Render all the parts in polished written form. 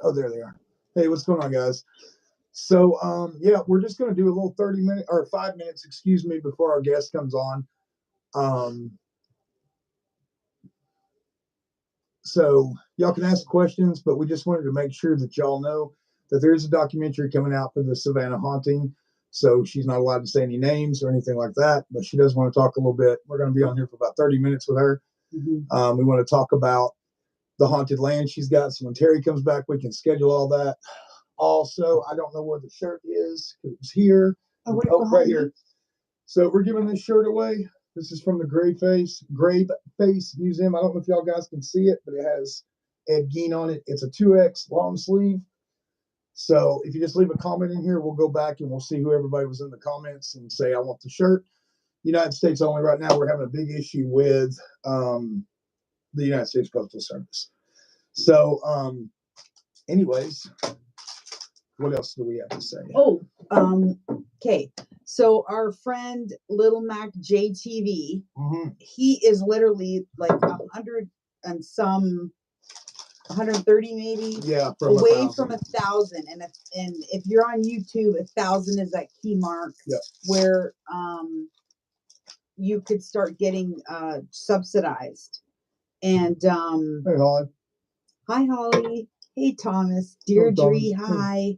Oh, there they are. Hey, what's going on, guys? So, yeah, we're just going to do a little 30-minute or 5 minutes, excuse me, before our guest comes on. So y'all can ask questions, but we just wanted to make sure that y'all know that there's a documentary coming out for the Savannah haunting. So she's not allowed to say any names or anything like that, but she does want to talk a little bit. We're going to be on here for about 30 minutes with her. We want to talk about the haunted land she's got. So when Terry comes back, we can schedule all that. Also, I don't know where the shirt is because it was here. Right here. So we're giving this shirt away. This is from the Grave Face Museum. I don't know if y'all guys can see it, but it has Ed Gein on it. It's a 2X long sleeve. So if you just leave a comment in here, we'll go back and we'll see who everybody was in the comments and say, I want the shirt. United States only right now. We're having a big issue with the United States Postal Service. So anyways, what else do we have to say? Okay. So our friend Little Mac JTV, he is literally like 100 and some 130 maybe away from 1,000. And if you're on YouTube, 1,000 is that key mark where you could start getting subsidized. And hey Holly. Hi Holly. Hey Thomas. Deirdre, hi.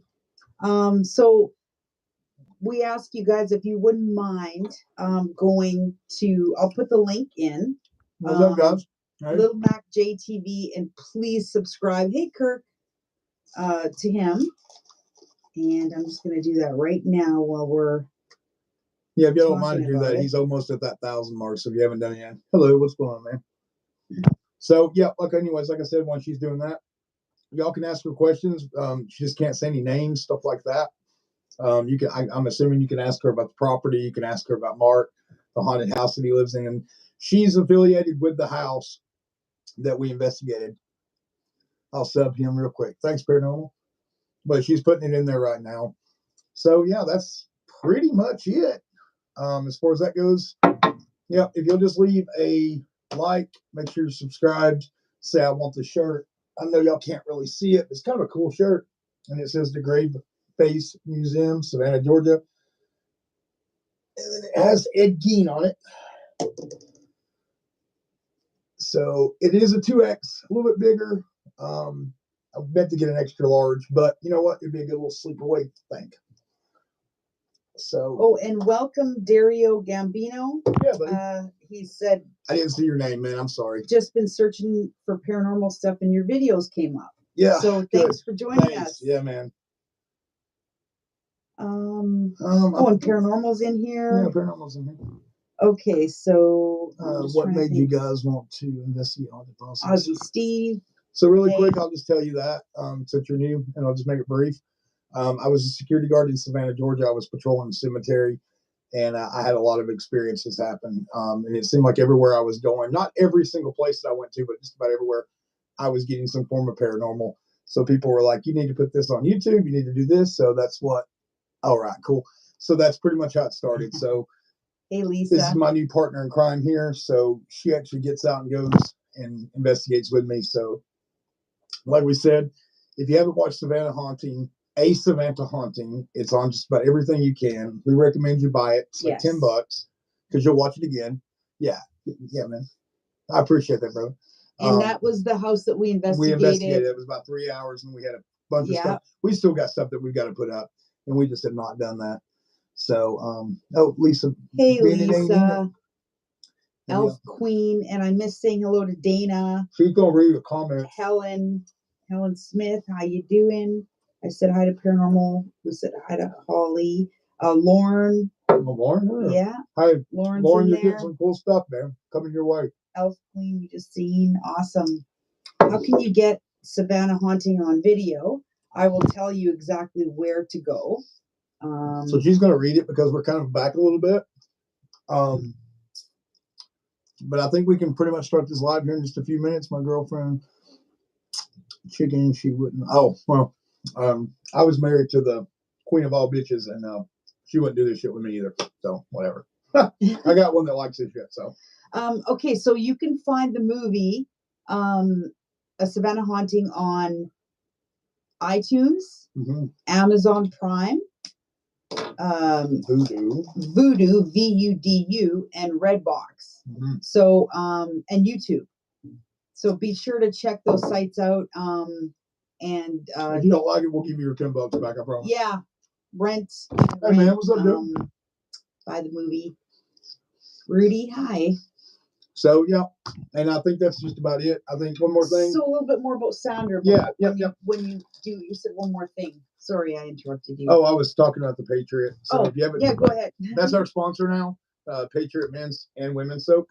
So we ask you guys if you wouldn't mind going to, I'll put the link in. What's up, guys? Little Mac JTV, and please subscribe. Hey, Kirk, to him. And I'm just going to do that right now while we're. Yeah, if you don't mind to do that, he's almost at that 1,000 mark. So if you haven't done it yet, hello, what's going on, man? So yeah, anyways, like I said, when she's doing that, y'all can ask her questions. She just can't say any names, stuff like that. You can. I'm assuming you can ask her about the property. You can ask her about Mark, the haunted house that he lives in, and she's affiliated with the house that we investigated. I'll sub him real quick. Thanks, Paranormal. But she's putting it in there right now. So yeah, that's pretty much it. As far as that goes, yeah. If you'll just leave a like, make sure you're subscribed. Say I want the shirt. I know y'all can't really see it. But it's kind of a cool shirt, and it says the Grave Face Museum, Savannah, Georgia. And then it has Ed Gein on it. So it is a 2X, a little bit bigger. I meant to get an extra large, but you know what? It'd be a good little sleeper weight, I think. So. And welcome Dario Gambino. Yeah, buddy. He said. I didn't see your name, man. I'm sorry. Just been searching for paranormal stuff, and your videos came up. Yeah. So thanks for joining us. Yeah, man. And Paranormal's in here. Yeah, Paranormal's in here. Okay, so what made you guys want to investigate haunted process? Ozzy Steve. So really quick, I'll just tell you that since you're new, and I'll just make it brief. I was a security guard in Savannah, Georgia. I was patrolling the cemetery, and I had a lot of experiences happen. And it seemed like everywhere I was going, not every single place that I went to, but just about everywhere, I was getting some form of paranormal. So people were like, you need to put this on YouTube. You need to do this. So that's what. All right, cool. So that's pretty much how it started. So hey, Lisa. This is my new partner in crime here. So she actually gets out and goes and investigates with me. So like we said, if you haven't watched Savannah Haunting, it's on just about everything you can. We recommend you buy it. It's like $10 because you'll watch it again. Yeah, man. I appreciate that, bro. And that was the house that we investigated. It was about 3 hours, and we had a bunch of stuff. We still got stuff that we've got to put up, and we just have not done that. So, Lisa. Hey, Lisa. Elf Queen, and I miss saying hello to Dana. She's gonna read the comments. Helen Smith, how you doing? I said hi to Paranormal. We said hi to Holly. Lauren. Lauren? Yeah. Hi, Lauren, you're getting some cool stuff, man. Coming your way. Elf Queen, we just seen. Awesome. How can you get Savannah Haunting on video? I will tell you exactly where to go. So she's going to read it because we're kind of back a little bit. But I think we can pretty much start this live here in just a few minutes. My girlfriend, Chicken, she wouldn't. Oh, well, I was married to the queen of all bitches, and she wouldn't do this shit with me either. So, whatever. I got one that likes this shit, so. Okay, so you can find the movie, A Savannah Haunting on iTunes, Mm-hmm. Amazon Prime, Voodoo, Vudu, and Redbox. mm-hmm. So, and YouTube. So be sure to check those sites out. And if you don't like it, we'll give you your $10 back. I promise. Yeah, rent. Hey man, what's up, dude? Buy the movie. Rudy, hi. So yeah, and I think that's just about it. I think one more thing. So a little bit more about Sandra. Yeah, When you said one more thing. Sorry, I interrupted you. Oh, I was talking about the Patriot. So if you haven't, yeah, go ahead. That's our sponsor now, Patriot Men's and Women's Soap.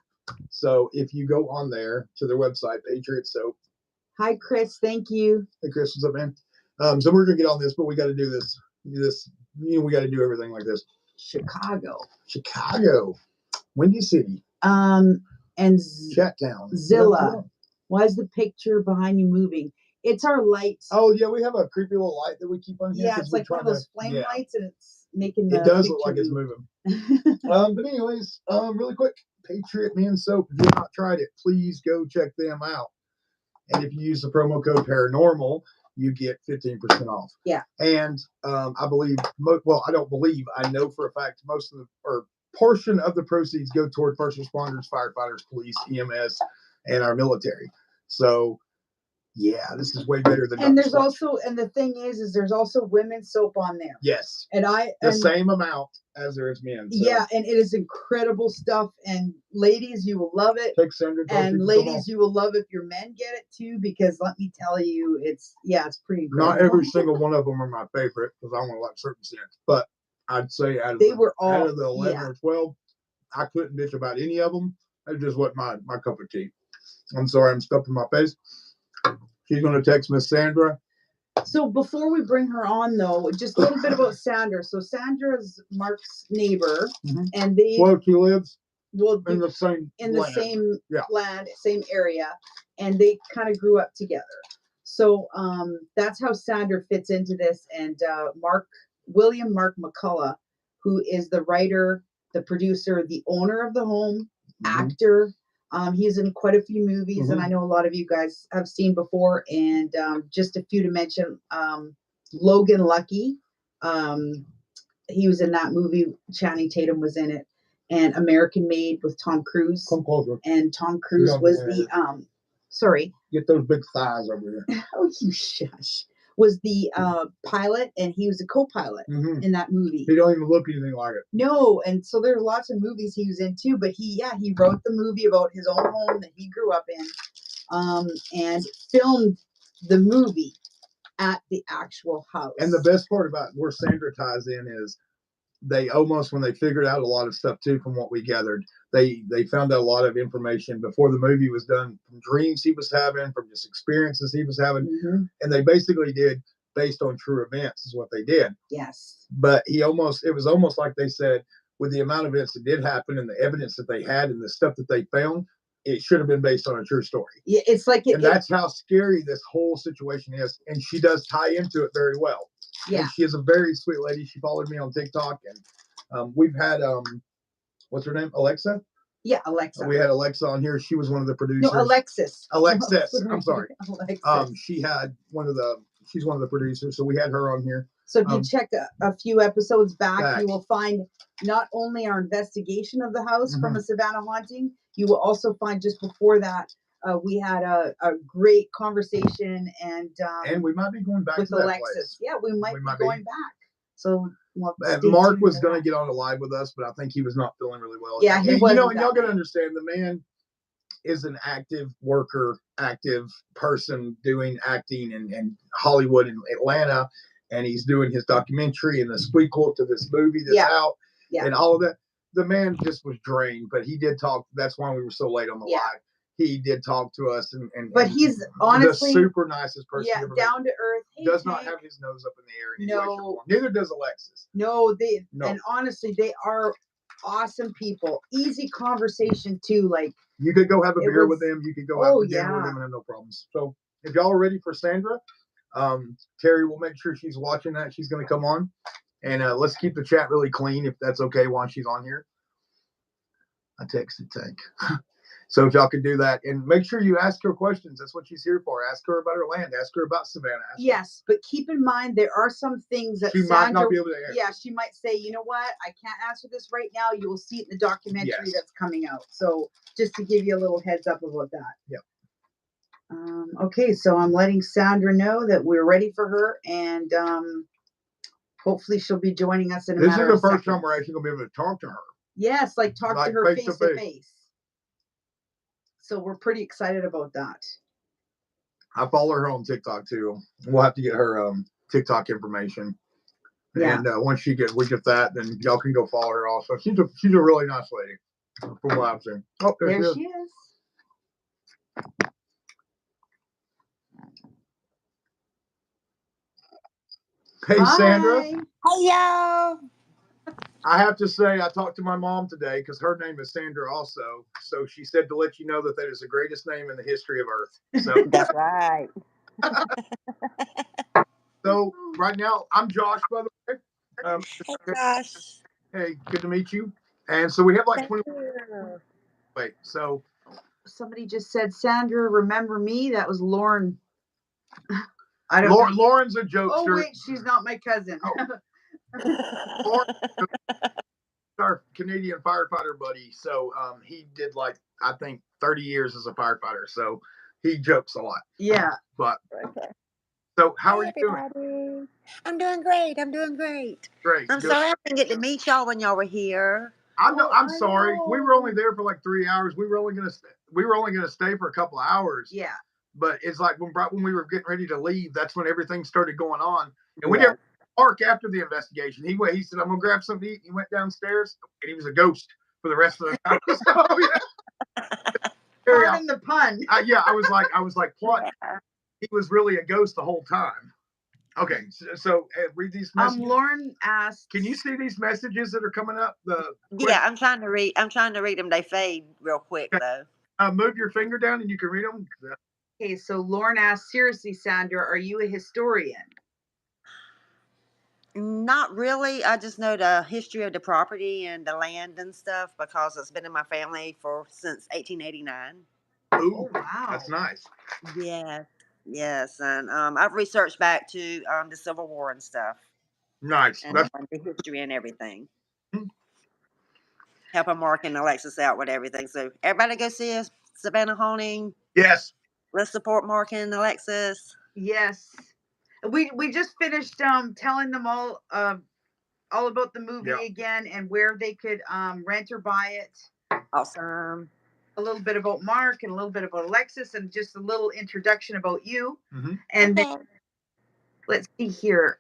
So if you go on there to their website, Patriot Soap. Hi, Chris. Thank you. Hey, Chris, what's up, man? So we're gonna get on this, but we got to do this. We got to do everything like this. Chicago, Windy City. And Chattown. Zilla. Why is the picture behind you moving? It's our lights. Oh yeah, we have a creepy little light that we keep on here. Yeah, it's like one of those flame lights, and it's making the. It does look like it's moving. But anyways, really quick, Patriot Men's Soap. If you've not tried it, please go check them out. And if you use the promo code Paranormal, you get 15% off. Yeah. And I believe, I don't believe, I know for a fact most of portion of the proceeds go toward first responders, firefighters, police, EMS, and our military. So, yeah, this is way better than. And there's also, and the thing is there's also women's soap on there. Yes. And the same amount as there is men. So. Yeah, and it is incredible stuff. And ladies, you will love it. And ladies, you will love if your men get it too, because let me tell you, it's pretty incredible. Not every single one of them are my favorite because I want to like certain scents, but I'd say out of the 11 or 12, I couldn't bitch about any of them. It just wasn't my cup of tea. I'm sorry, I'm stuffing my face. She's going to text Miss Sandra. So before we bring her on, though, just a little bit about Sandra. So Sandra's Mark's neighbor, and they. Well, she lives in the same land, same area, and they kind of grew up together. So that's how Sandra fits into this. And William Mark McCullough, who is the writer, the producer, the owner of the home, actor. He's in quite a few movies, and I know a lot of you guys have seen before. And just a few to mention, Logan Lucky. He was in that movie. Channing Tatum was in it. And American Made with Tom Cruise. Come closer. And Tom Cruise was the sorry. Get those big thighs over here. Oh, you shush. Was the pilot, and he was a co-pilot in that movie. He don't even look anything like it. No, and so there's lots of movies he was in too. But he wrote the movie about his own home that he grew up in, and filmed the movie at the actual house. And the best part about where Sandra ties in is they almost, when they figured out a lot of stuff too, from what we gathered, they found out a lot of information before the movie was done, from dreams he was having, from just experiences he was having. And they basically did based on true events is what they did. Yes. But it was almost like they said, with the amount of events that did happen and the evidence that they had and the stuff that they found, it should have been based on a true story. Yeah, it's like and that's how scary this whole situation is. And she does tie into it very well. Yeah. And she is a very sweet lady. She followed me on TikTok, and we've had what's her name? Alexa? Yeah, Alexa. We had Alexa on here. She was one of the producers. No, Alexis. I'm sorry. Alexis. She's one of the producers, so we had her on here. So if you check a few episodes back, you will find not only our investigation of the house from a Savannah haunting, you will also find just before that, we had a great conversation, and we might be going back with to that Alexis. place. Yeah, we might be going back. So Mark was going to get on the live with us, but I think he was not feeling really well. Yeah, he was. And y'all got to understand, the man is an active worker, active person doing acting in Hollywood and Atlanta, and he's doing his documentary and the sequel to this movie that's out, and all of that. The man just was drained, but he did talk. That's why we were so late on the live. He did talk to us, but he's honestly the super nicest person. Yeah, down to earth. Hey, does not have his nose up in the air in any way, shape, or form. Neither does Alexis. No, and honestly, they are awesome people. Easy conversation too. Like, you could go have a beer with them. You could go have dinner with them and have no problems. So if y'all are ready for Sandra, Terry will make sure she's watching that. She's going to come on, and let's keep the chat really clean if that's okay while she's on here. I texted Tank. So if y'all could do that, and make sure you ask her questions. That's what she's here for. Ask her about her land. Ask her about Savannah. Yes, but keep in mind there are some things that she might not be able to answer. Yeah, she might say, you know what, I can't answer this right now. You will see it in the documentary that's coming out. So just to give you a little heads up about that. Yep. Okay, so I'm letting Sandra know that we're ready for her, and hopefully she'll be joining us in a matter of seconds. This is the first time we're actually going to be able to talk to her. Yes, like talk to her face to face. So we're pretty excited about that. I follow her on TikTok too. We'll have to get her TikTok information. Yeah. And once we get that, then y'all can go follow her also. She's a really nice lady from what I've seen. Oh, there she is. Hey, hi. Sandra. Hey, y'all. I have to say, I talked to my mom today because her name is Sandra also. So she said to let you know that is the greatest name in the history of Earth. So that's right. So right now, I'm Josh, by the way. Hey, Josh. Hey, good to meet you. And so we have like 20. Wait, so somebody just said, Sandra, remember me? That was Lauren. I don't know. Lauren's a jokester. Oh, wait, she's not my cousin. Lauren, our Canadian firefighter buddy. So he did I think 30 years as a firefighter. So he jokes a lot. Yeah. But so how are you doing? I'm doing great. Great. I'm sorry I didn't get to meet y'all when y'all were here. I'm sorry. We were only there for like 3 hours. We were only gonna stay for a couple of hours. Yeah. But it's like when we were getting ready to leave, that's when everything started going on. And we didn't park after the investigation. He said, I'm gonna grab something to eat. He went downstairs and he was a ghost for the rest of the time. So, yeah. Pardon the pun. I was like, plot. Yeah. He was really a ghost the whole time. Okay, so read these messages. Lauren asked, can you see these messages that are coming up? Yeah, I'm trying to read them. They fade real quick though. Move your finger down and you can read them. Okay, so Lauren asked, seriously, Sandra, are you a historian? Not really. I just know the history of the property and the land and stuff because it's been in my family since 1889. Ooh, wow. That's nice. Yes. And I've researched back to the Civil War and stuff. Nice. And the history and everything. Helping Mark and Alexis out with everything. So everybody go see us, Savannah Haunting. Yes. Let's support Mark and Alexis. Yes. We just finished telling them all about the movie again and where they could rent or buy it. Awesome. A little bit about Mark and a little bit about Alexis and just a little introduction about you. Mm-hmm. And then, let's see here.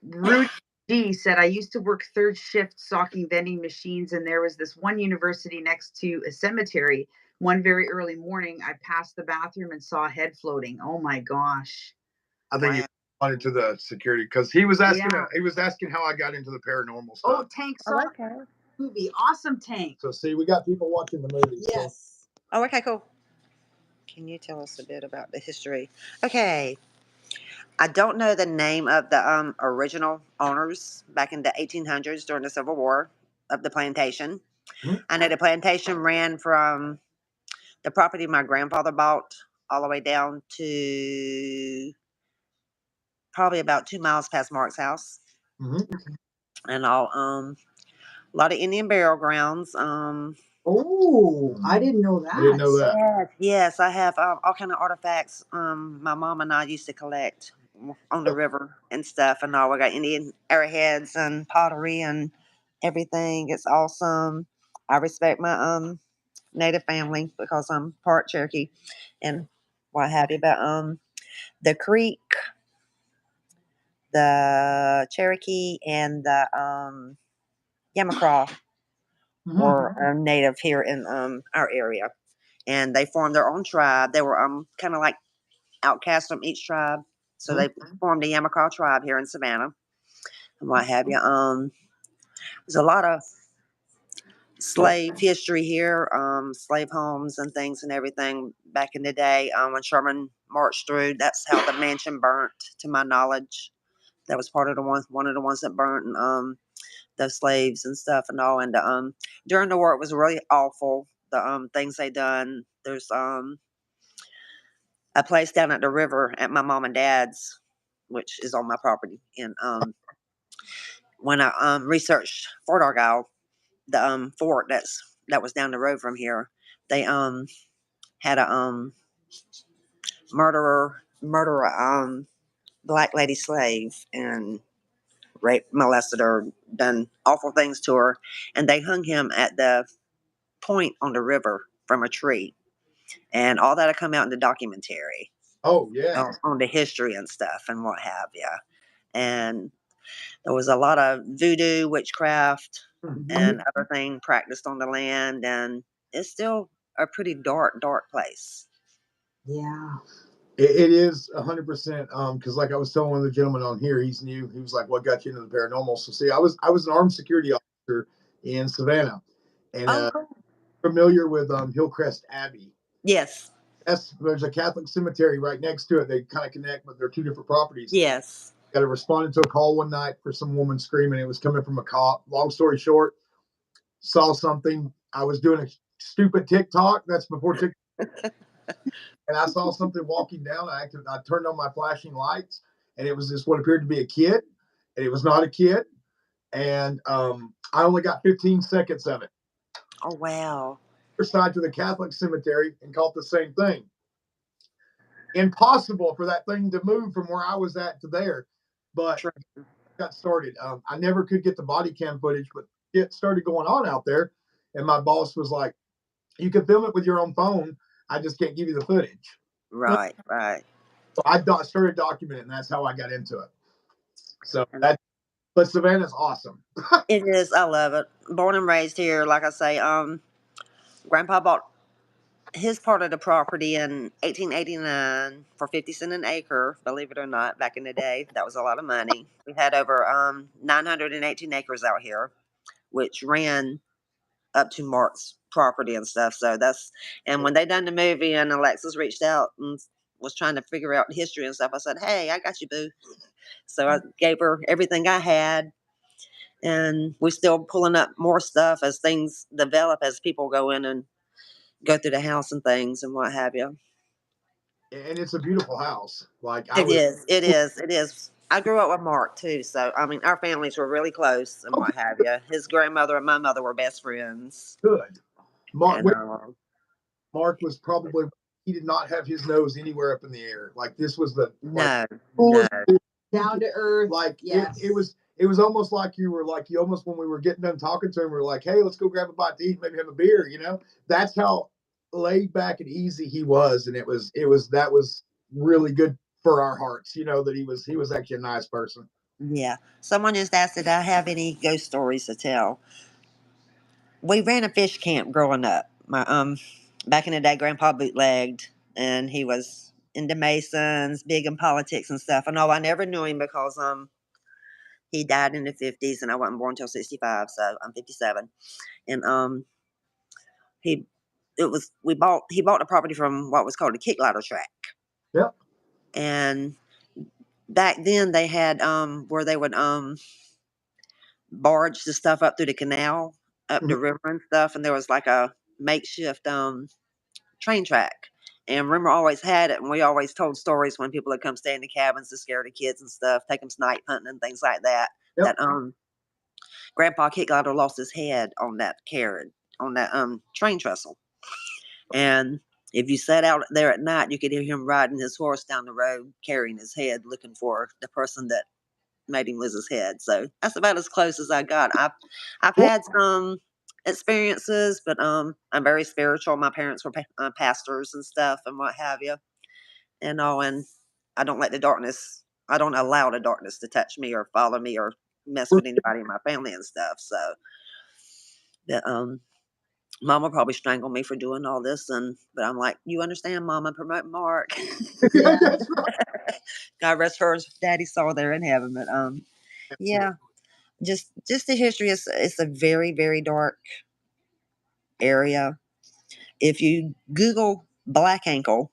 Rudy G said, I used to work third shift stocking vending machines, and there was this one university next to a cemetery. One very early morning, I passed the bathroom and saw a head floating. Oh my gosh. I think he wanted to the security because he was asking how I got into the paranormal stuff. Oh, Tank saw movie. Awesome, Tank. So see, we got people watching the movie. Yes. So. Oh, okay, cool. Can you tell us a bit about the history? Okay. I don't know the name of the original owners back in the 1800s during the Civil War of the plantation. Mm-hmm. I know the plantation ran from the property my grandfather bought all the way down to probably about 2 miles past Mark's house. Mm-hmm. And all a lot of Indian burial grounds. Oh, I didn't know that. I didn't know that. Yes, I have all kind of artifacts. My mom and I used to collect on the river and stuff, and all. We got Indian arrowheads and pottery and everything. It's awesome. I respect my native family because I'm part Cherokee and what have you. But the Creek, the Cherokee, and the Yamacraw were native here in our area, and they formed their own tribe. They were kind of like outcasts from each tribe, so they formed the Yamacraw tribe here in Savannah and what have you. There's a lot of slave history here, slave homes and things and everything back in the day. When Sherman marched through, that's how the mansion burnt, to my knowledge. That was one of the ones that burnt, and the slaves and stuff and all. And during the war, it was really awful. the things they done. There's a place down at the river at my mom and dad's, which is on my property. And when I researched Fort Argyle, the fort that was down the road from here, they had a murderer black lady slave and raped, molested her, done awful things to her, and they hung him at the point on the river from a tree, and all that'll come out in the documentary. Oh yeah. On the history and stuff and what have you. And there was a lot of voodoo, witchcraft, and other thing practiced on the land, and it's still a pretty dark place. Yeah. It is 100%. Because like I was telling one of the gentlemen on here, he's new. He was like, "What got you into the paranormal?" So see, I was an armed security officer in Savannah, and Cool. familiar with Hillcrest Abbey. Yes. There's a Catholic cemetery right next to it. They kind of connect, but they're two different properties. Yes. Got to responded to a call one night for some woman screaming. It was coming from a cop. Long story short, saw something. I was doing a stupid TikTok. That's before TikTok. And I saw something walking down. I turned on my flashing lights, and it was this what appeared to be a kid, and it was not a kid. And I only got 15 seconds of it. Oh wow! Side to the Catholic cemetery and caught the same thing. Impossible for that thing to move from where I was at to there, but got started. I never could get the body cam footage, but it started going on out there, and my boss was like, "You can film it with your own phone. I just can't give you the footage." Right. So I started documenting, and that's how I got into it. So but Savannah's awesome. It is. I love it. Born and raised here, like I say. Grandpa bought his part of the property in 1889 for 50 cents an acre. Believe it or not, back in the day, that was a lot of money. We had over 918 acres out here, which ran up to Mark's property and stuff. So and when they done the movie and Alexis reached out and was trying to figure out history and stuff, I said, "Hey, I got you, boo." So I gave her everything I had, and we're still pulling up more stuff as things develop, as people go in and go through the house and things and what have you. And it's a beautiful house. Like It is. I grew up with Mark too, so I mean, our families were really close and what have you. His grandmother and my mother were best friends. Good. Mark, And, Mark was probably, he did not have his nose anywhere up in the air. Like this was the no. Down to earth. Like yes. it was almost like you almost, when we were getting done talking to him, we were like, "Hey, let's go grab a bite to eat, maybe have a beer." That's how laid back and easy he was, and that was really good for our hearts. That he was actually a nice person. Yeah. Someone just asked, did I have any ghost stories to tell? We ran a fish camp growing up. My back in the day, Grandpa bootlegged, and he was into Masons, big in politics and stuff. And I never knew him because he died in the 50s, and I wasn't born until 65, so I'm 57. And he bought the property from what was called a kick ladder track. Yep. And back then they had where they would barge the stuff up through the canal, up the river and stuff, and there was like a makeshift train track. And Rimmer always had it, and we always told stories when people would come stay in the cabins to scare the kids and stuff, take them snipe hunting and things like that. Yep. That Grandpa Kickladder lost his head on that carriage, on that train trestle. And if you sat out there at night, you could hear him riding his horse down the road, carrying his head, looking for the person that made him lose his head. So that's about as close as I got. I've had some experiences, but I'm very spiritual. My parents were pastors and stuff and what have you. And I don't let the darkness, I don't allow the darkness to touch me or follow me or mess with anybody in my family and stuff. So that Mom will probably strangle me for doing all this, but I'm like, you understand, Mama, promote Mark. Yeah. God rest her daddy's soul there in heaven. But yeah, just the history is, it's a very, very dark area. If you Google Black Ankle,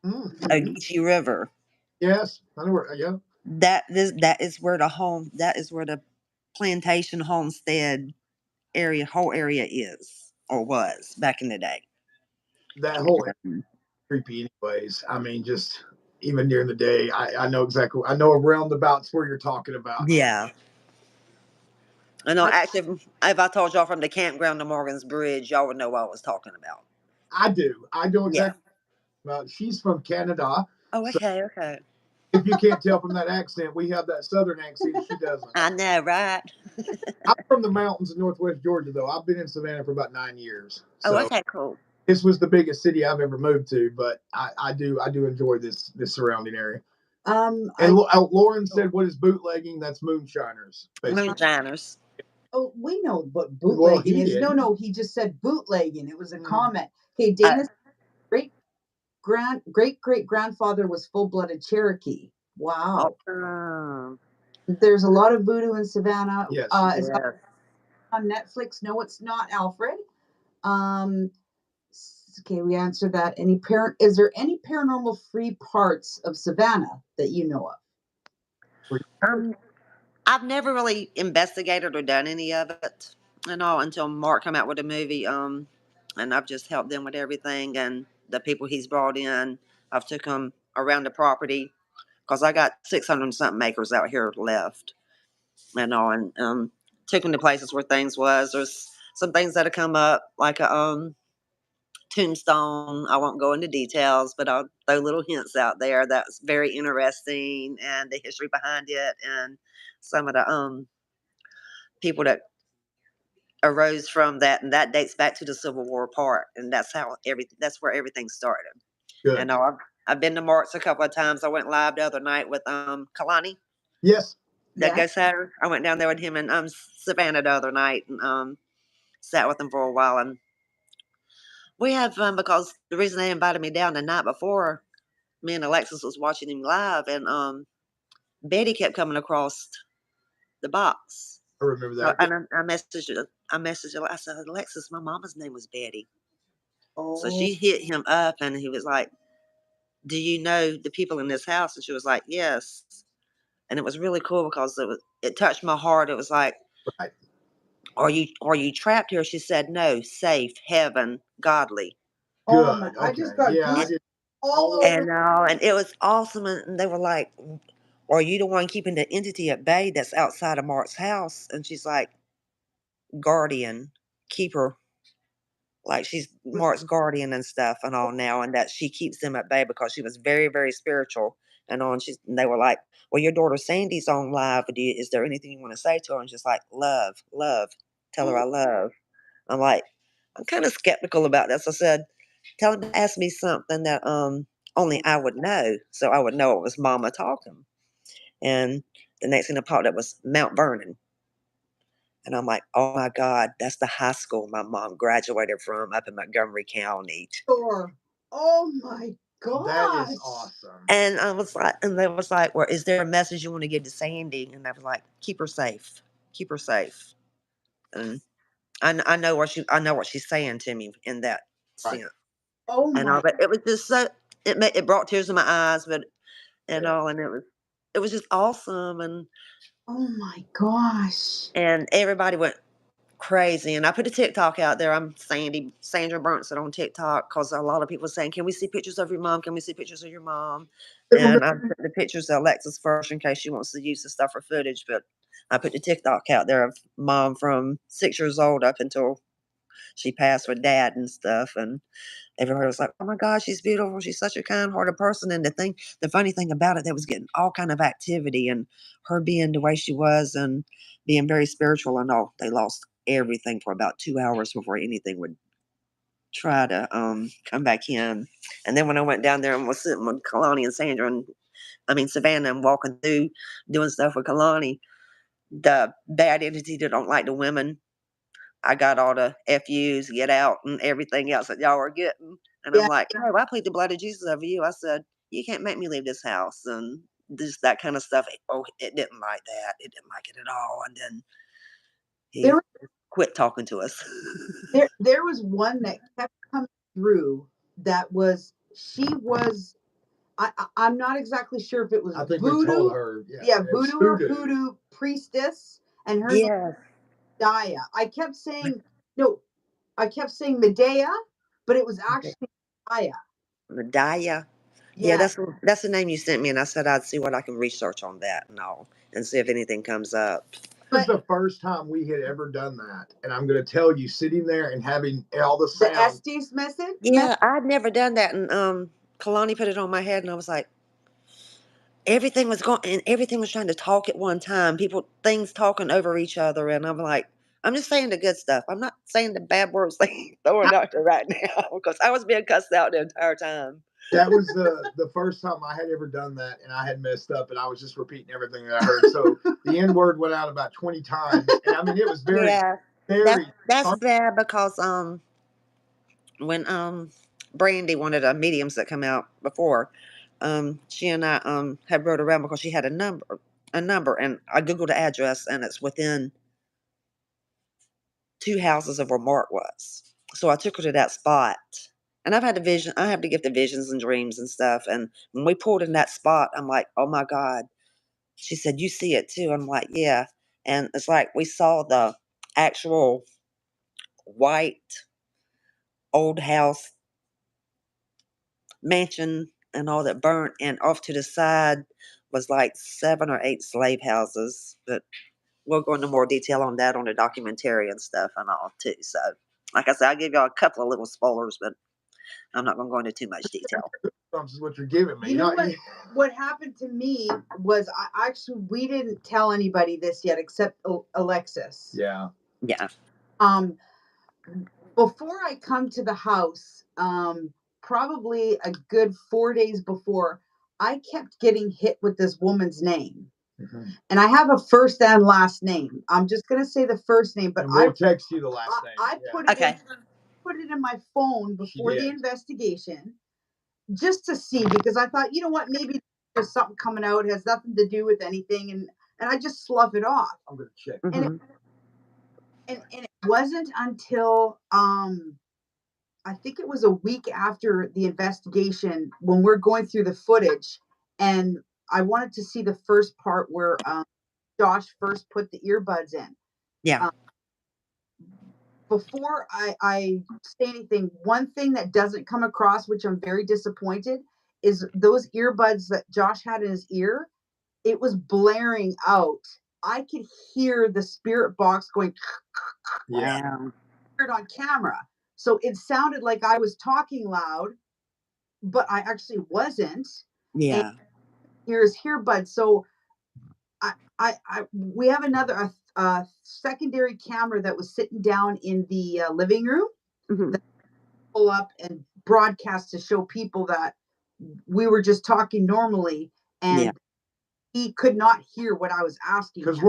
Ogeechee River, yes, I know where. Yeah, that is where the plantation homestead whole area is. or was back in the day. That whole area is creepy, anyways. I mean, just even during the day, I know exactly. I know roundabouts where you're talking about. Yeah. I know. Actually, if I told y'all from the campground to Morgan's Bridge, y'all would know what I was talking about. I do. I know Yeah. exactly. Well, she's from Canada. Oh, So okay, okay. if you can't tell from that accent, we have that southern accent. She doesn't. I know, right? I'm from the mountains in northwest Georgia, though. I've been in Savannah for about 9 years. Oh, So okay, cool. this was the biggest city I've ever moved to, but I do enjoy this surrounding area. And Lauren said, "What is bootlegging? That's moonshiners." Basically. Moonshiners. Oh, we know what bootlegging is. did. No, he just said bootlegging. It was a comment. Okay, Dana's great great grandfather was full-blooded Cherokee. Wow. Awesome. There's a lot of voodoo in Savannah. Yes. It's on Netflix. No, it's not, Alfred. Okay, we answered that. Is there any paranormal free parts of Savannah that you know of? I've never really investigated or done any of it, until Mark come out with a movie. And I've just helped them with everything, and the people he's brought in, I've took them around the property because I got 600 something acres out here left, and took them to places where things was. There's some things that have come up, like a tombstone. I won't go into details, but I'll throw little hints out there. That's very interesting, and the history behind it, and some of the people that arose from that, and that dates back to the Civil War part, and that's where everything started. Good. And I've been to Mark's a couple of times. I went live the other night with Kalani. Yes. That Ghost Hatter. I went down there with him and Savannah the other night, and sat with him for a while, and we had fun because the reason they invited me down the night before, me and Alexis was watching him live, and Betty kept coming across the box. I remember that. And I messaged her. I said, Alexis, my mama's name was Betty. Oh. So she hit him up, and he was like, do you know the people in this house? And she was like, yes. And it was really cool because it touched my heart. It was like, right. Are you trapped here? She said, no, safe, heaven, godly. Good. Okay. I just got all over. And it was awesome. And they were like, are you the one keeping the entity at bay that's outside of Mark's house? And she's like, guardian, keeper. Like she's Mark's guardian and stuff and all now, and that she keeps them at bay because she was very, very spiritual and all. And they were like, well, your daughter Sandy's on live. Is there anything you want to say to her? And she's like, love, tell her I love. I'm like, I'm kind of skeptical about this. I said, tell him to ask me something that only I would know, so I would know it was Mama talking. And the next thing that popped up was Mount Vernon. And I'm like, oh my God, that's the high school my mom graduated from up in Montgomery County. Sure. Oh my God. That is awesome. And I was like, and they was like, well, is there a message you want to give to Sandy? And I was like, keep her safe. Keep her safe. And I know what she's saying to me in that sense. Oh my. And but it was just so it brought tears to my eyes, but and it was just awesome. And oh my gosh. And everybody went crazy. And I put a TikTok out there. I'm Sandra Burnson on TikTok because a lot of people saying, can we see pictures of your mom? Can we see pictures of your mom? And I put the pictures of Alexis first in case she wants to use the stuff for footage. But I put the TikTok out there of mom from 6 years old up until she passed with dad and stuff. And everybody was like, oh my God, she's beautiful. She's such a kind-hearted person. And the funny thing about it, they was getting all kind of activity, and her being the way she was and being very spiritual and all, they lost everything for about 2 hours before anything would try to come back in. And then when I went down there and was sitting with Kalani and Savannah, and walking through doing stuff with Kalani, the bad entity that don't like the women, I got all the FUs, get out, and everything else that y'all are getting. And I'm like, no, I plead the blood of Jesus over you. I said, you can't make me leave this house. And just that kind of stuff. Oh, it didn't like that. It didn't like it at all. And then he quit talking to us. There was one that kept coming through that was, I'm not exactly sure if it was I think voodoo. We told her. Yeah, voodoo or voodoo priestess. And her Yeah. Daya. I kept saying, no, I kept saying Medea, but it was actually Maya. Medea. Yeah, Yes. that's the name you sent me, and I said I'd see what I can research on that and all, and see if anything comes up. This is the first time we had ever done that, and I'm going to tell you, sitting there and having all the The sound. Estes method? Yeah, I'd never done that, and Kalani put it on my head, and I was like, everything was going, and everything was trying to talk at one time. Things talking over each other, and I'm like, I'm just saying the good stuff. I'm not saying the bad words they throwing out there right now because I was being cussed out the entire time. That was the first time I had ever done that, and I had messed up, and I was just repeating everything that I heard. So the N word went out about 20 times, and I mean it was very, Yeah, very. that's bad because when Brandy, one of the mediums that come out before, she and I had rode around because she had a number, and I googled the address, and it's within 2 houses of where Mark was. So I took her to that spot. And I've had a vision. I have to get the visions and dreams and stuff. And when we pulled in that spot, I'm like, oh my God. She said, you see it too? I'm like, yeah. And it's like we saw the actual white old house mansion and all that burnt. And off to the side was like 7 or 8 slave houses. But we'll go into more detail on that on the documentary and stuff and all too. So, like I said, I'll give y'all a couple of little spoilers, but I'm not going to go into too much detail. This is what you're giving me. You know what happened to me was we didn't tell anybody this yet except Alexis. Yeah. Yeah. Before I come to the house, probably a good 4 days before, I kept getting hit with this woman's name. Mm-hmm. And I have a first and last name. I'm just going to say the first name, but we'll text you the last name. I put it in my phone before the investigation just to see, because I thought, you know what, maybe there's something coming out. It has nothing to do with anything. And I just slough it off. I'm going to check. Mm-hmm. And it wasn't until I think it was a week after the investigation when we're going through the footage, and I wanted to see the first part where Josh first put the earbuds in. Yeah. Before I say anything, one thing that doesn't come across, which I'm very disappointed, is those earbuds that Josh had in his ear. It was blaring out. I could hear the spirit box going. Yeah. On camera. So it sounded like I was talking loud, but I actually wasn't. Yeah. And here's earbuds. So we have another secondary camera that was sitting down in the living room. Mm-hmm. That pull up and broadcast to show people that we were just talking normally, and he could not hear what I was asking. Because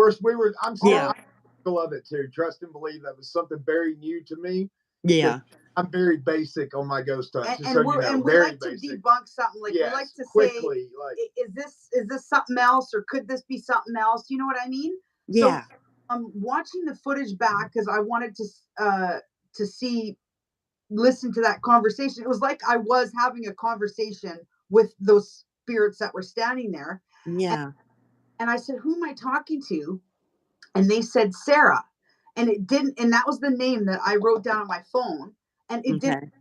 I'm still of it too. Trust and believe that was something very new to me. Yeah. I'm very basic on my ghost hunts. And we like to debunk something. Like we like to quickly, say, is this something else, or could this be something else? You know what I mean? Yeah. So I'm watching the footage back because I wanted to listen to that conversation. It was like I was having a conversation with those spirits that were standing there. Yeah. And I said, who am I talking to? And they said Sarah. And it didn't, and that was the name that I wrote down on my phone. And it didn't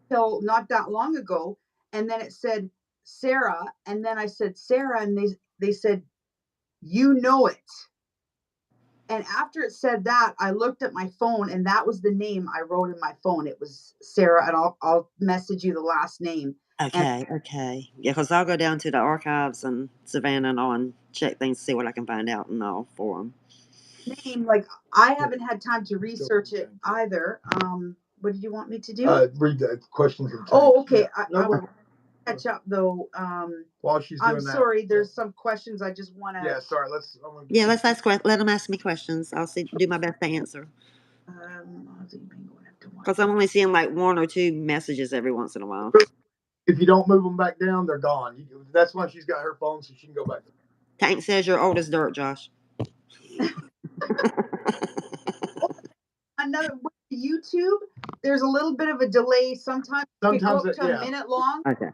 until not that long ago. And then it said Sarah. And then I said Sarah, and they said, you know it. And after it said that, I looked at my phone, and that was the name I wrote in my phone. It was Sarah, and I'll message you the last name. Okay. Yeah, because I'll go down to the archives and Savannah and all and check things, see what I can find out and all for them. Name, like I haven't had time to research it either. What did you want me to do? Read the questions. Oh, okay. I will catch up though. While she's doing that. I'm sorry. There's some questions I just want to. Yeah, sorry. Let's ask. Let them ask me questions. I'll do my best to answer. Because I'm only seeing like 1 or 2 messages every once in a while. If you don't move them back down, they're gone. That's why she's got her phone, so she can go back. Tank says you're old as dirt, Josh. Another with YouTube, there's a little bit of a delay. Sometimes it goes up to a minute long. Okay.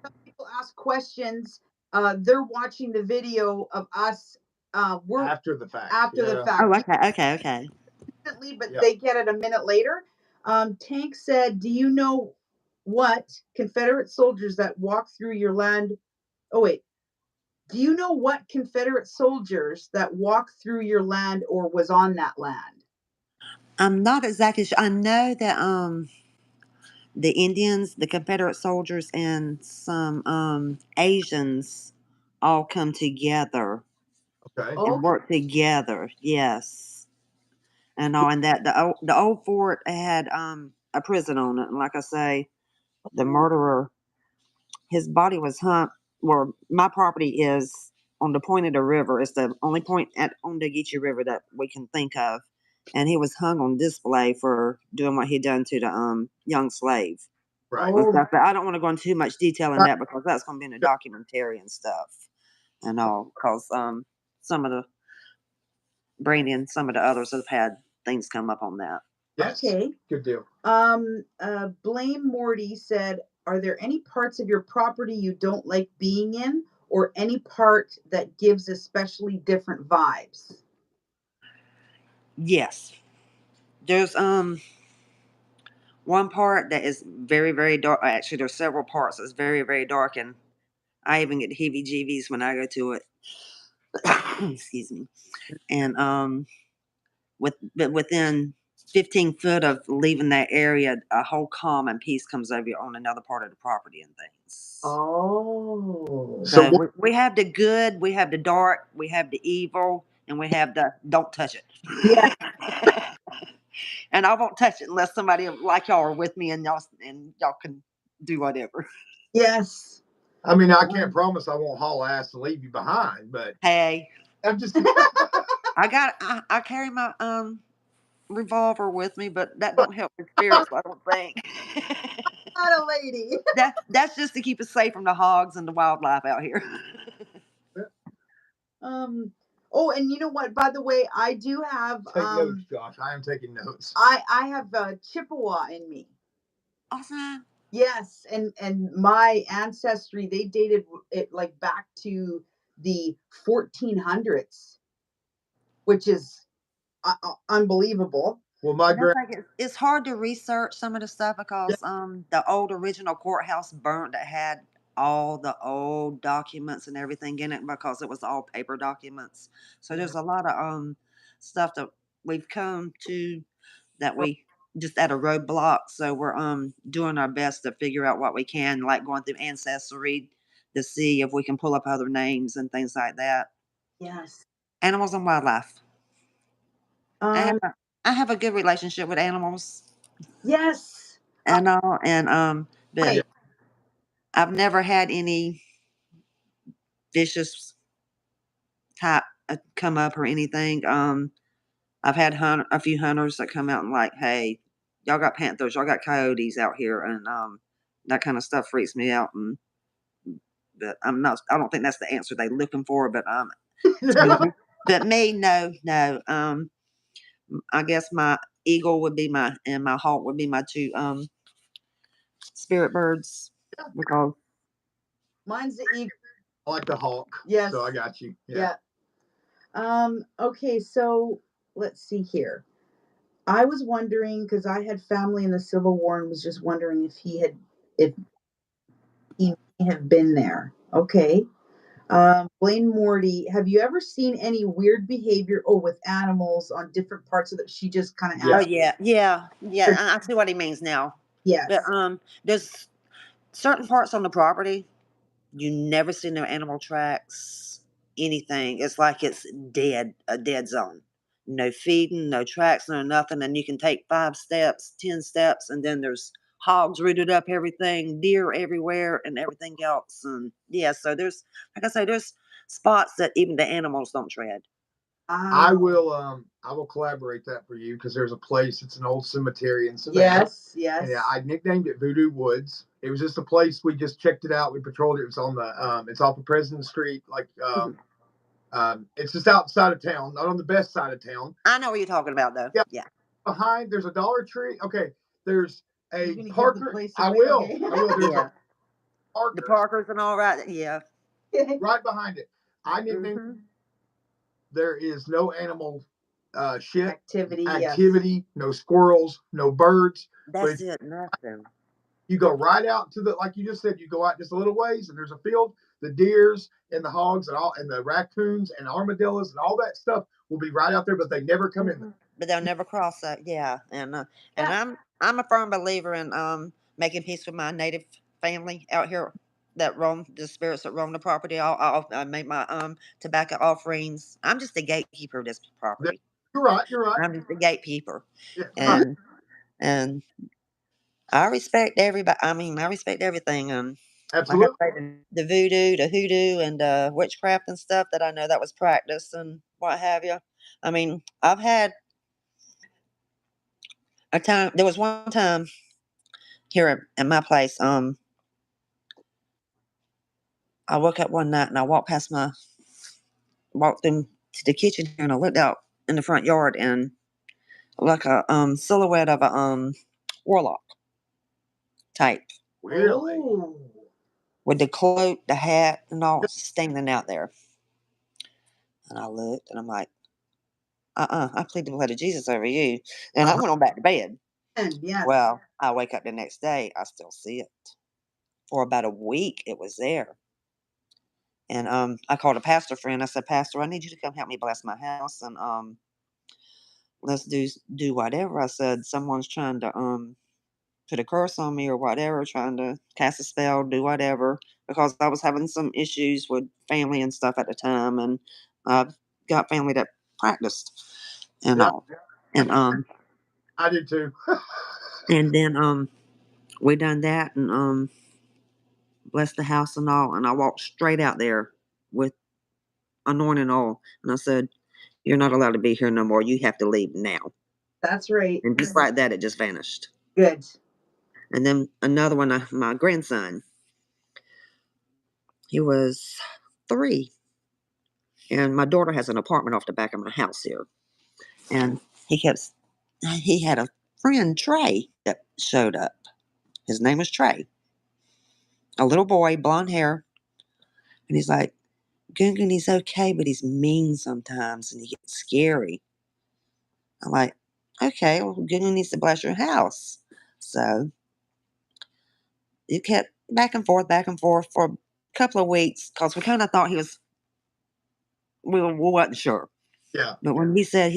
Some people ask questions. They're watching the video of us. We're after the fact. The fact. Oh, okay. But they get it a minute later. Tank said, "Do you know what Confederate soldiers that walked through your land?" Oh wait, do you know what Confederate soldiers that walked through your land or was on that land? I'm not exactly sure. I know that the Indians, the Confederate soldiers, and some Asians all come together Okay. Oh, and work together. Yes, and all, and that the old fort had a prison on it, and like I say, the murderer, his body was hung. Where my property is on the point of the river. It's the only point on the Geechee River that we can think of, and he was hung on display for doing what he done to the young slave. Right. And oh, stuff. But I don't want to go into too much detail in Right. that because that's going to be in the documentary and stuff, and all. Because some of the Brandy and some of the others have had things come up on that. Yes. okay. Good deal. Blame Morty said, "Are there any parts of your property you don't like being in, or any part that gives especially different vibes?" Yes, there's one part that is very very dark. Actually, there's several parts that's very very dark, and I even get heebie-jeebies when I go to it. Excuse me. And but within 15 foot of leaving that area, a whole calm and peace comes over you on another part of the property and things. Oh. So So we have the good, we have the dark, we have the evil, and we have the don't touch it. Yeah. And I won't touch it unless somebody like y'all are with me and y'all can do whatever. Yes. I mean, I can't promise I won't haul ass and leave you behind, but Hey, I'm just. I carry my revolver with me, but that don't help with spirits, I don't think. Not a lady. That's just to keep us safe from the hogs and the wildlife out here. Oh, and you know what? By the way, I do have Take notes, Josh. I am taking notes. I have Chippewa in me. Awesome. Yes, and my ancestry, they dated it like back to the 1400s, which is unbelievable. Well, my grand. It's hard to research some of the stuff Yeah. because the old original courthouse burnt that had all the old documents and everything in it because it was all paper documents. So there's a lot of stuff that we've come to that we just at a roadblock. So we're doing our best to figure out what we can, like going through Ancestry to see if we can pull up other names and things like that. Yes. Animals and wildlife. I have Um. a, I have a good relationship with animals Yes. and all, and but Wait. I've never had any vicious type come up or anything. I've had a few hunters that come out and like, hey, y'all got panthers, y'all got coyotes out here, and that kind of stuff freaks me out. And but I don't think that's the answer they're looking for. But but me, no. I guess my eagle would be and my hawk would be my two spirit birds because Mine's the eagle. I like the hawk. Yes. So I got you. Yeah. Okay, so let's see here. I was wondering because I had family in the Civil War and was just wondering if if he may have been there. Okay. Blaine Morty, have you ever seen any weird behavior with animals on different parts of the? She just kind of oh asked. yeah. I see what he means now. Yes. But there's certain parts on the property you never see no animal tracks, anything. It's like it's dead, a dead zone. No feeding, no tracks, no nothing. And you can take 5 steps, 10 steps, and then there's hogs rooted up everything, deer everywhere, and everything else. And yeah, so there's, like I say, there's spots that even the animals don't tread. I will collaborate that for you because there's a place. It's an old cemetery in Savannah. Yes. Yes. And yeah, I nicknamed it Voodoo Woods. It was just a place we just checked it out. We patrolled it. It was on the it's off of President Street, like it's just outside of town, not on the best side of town. I know what you're talking about, though. Yeah. Behind there's a Dollar Tree. Okay, there's a Parker. I will. Okay. I will. There's Yeah. a The Parkers and all right. Yeah. right behind it. I nicknamed. There is no animal shit, Activity. activity, no squirrels, no birds. That's it. Nothing. You go right out to the, like you just said, you go out just a little ways and there's a field. The deers and the hogs and all, and the raccoons and armadillos and all that stuff will be right out there, but they never come in there. But they'll never cross that. Yeah, and Yeah. I'm a firm believer in making peace with my native family out here that roam the spirits that roam the property. I make my tobacco offerings. I'm just the gatekeeper of this property. You're right. You're right. I'm just the gatekeeper, Yeah, right. and I respect everybody. I mean, I respect everything. Like I Absolutely. say, the voodoo, the hoodoo, and witchcraft and stuff that I know that was practiced and what have you. I mean, I've had a time. There was one time here at my place. I woke up one night and I walked into the kitchen here and I looked out in the front yard and like a silhouette of a warlock type Really? Oh. with the cloak, the hat, and all standing out there. And I looked and I'm like, I plead the blood of Jesus over you. And I went on back to bed. And yes. Well, I wake up the next day, I still see it. For about a week, it was there. And I called a pastor friend. I said, Pastor, I need you to come help me bless my house, and let's do whatever. I said, someone's trying to put a curse on me or whatever, trying to cast a spell, do whatever, because I was having some issues with family and stuff at the time, and I've got family that practiced and Yeah. all, and I did too. and then we done that and blessed the house and all, and I walked straight out there with anointing oil, and I said, "You're not allowed to be here no more. You have to leave now." That's right. And just like that, it just vanished. Good. And then another one, my grandson, he was 3, and my daughter has an apartment off the back of my house here, and he had a friend Trey that showed up. His name was Trey, a little boy, blonde hair, and he's like, Gungun, he's okay, but he's mean sometimes, and he gets scary. I'm like, okay, well, Gungun needs to bless your house. So it kept back and forth for a couple of weeks because we kind of thought we wasn't sure. Yeah. But when he said,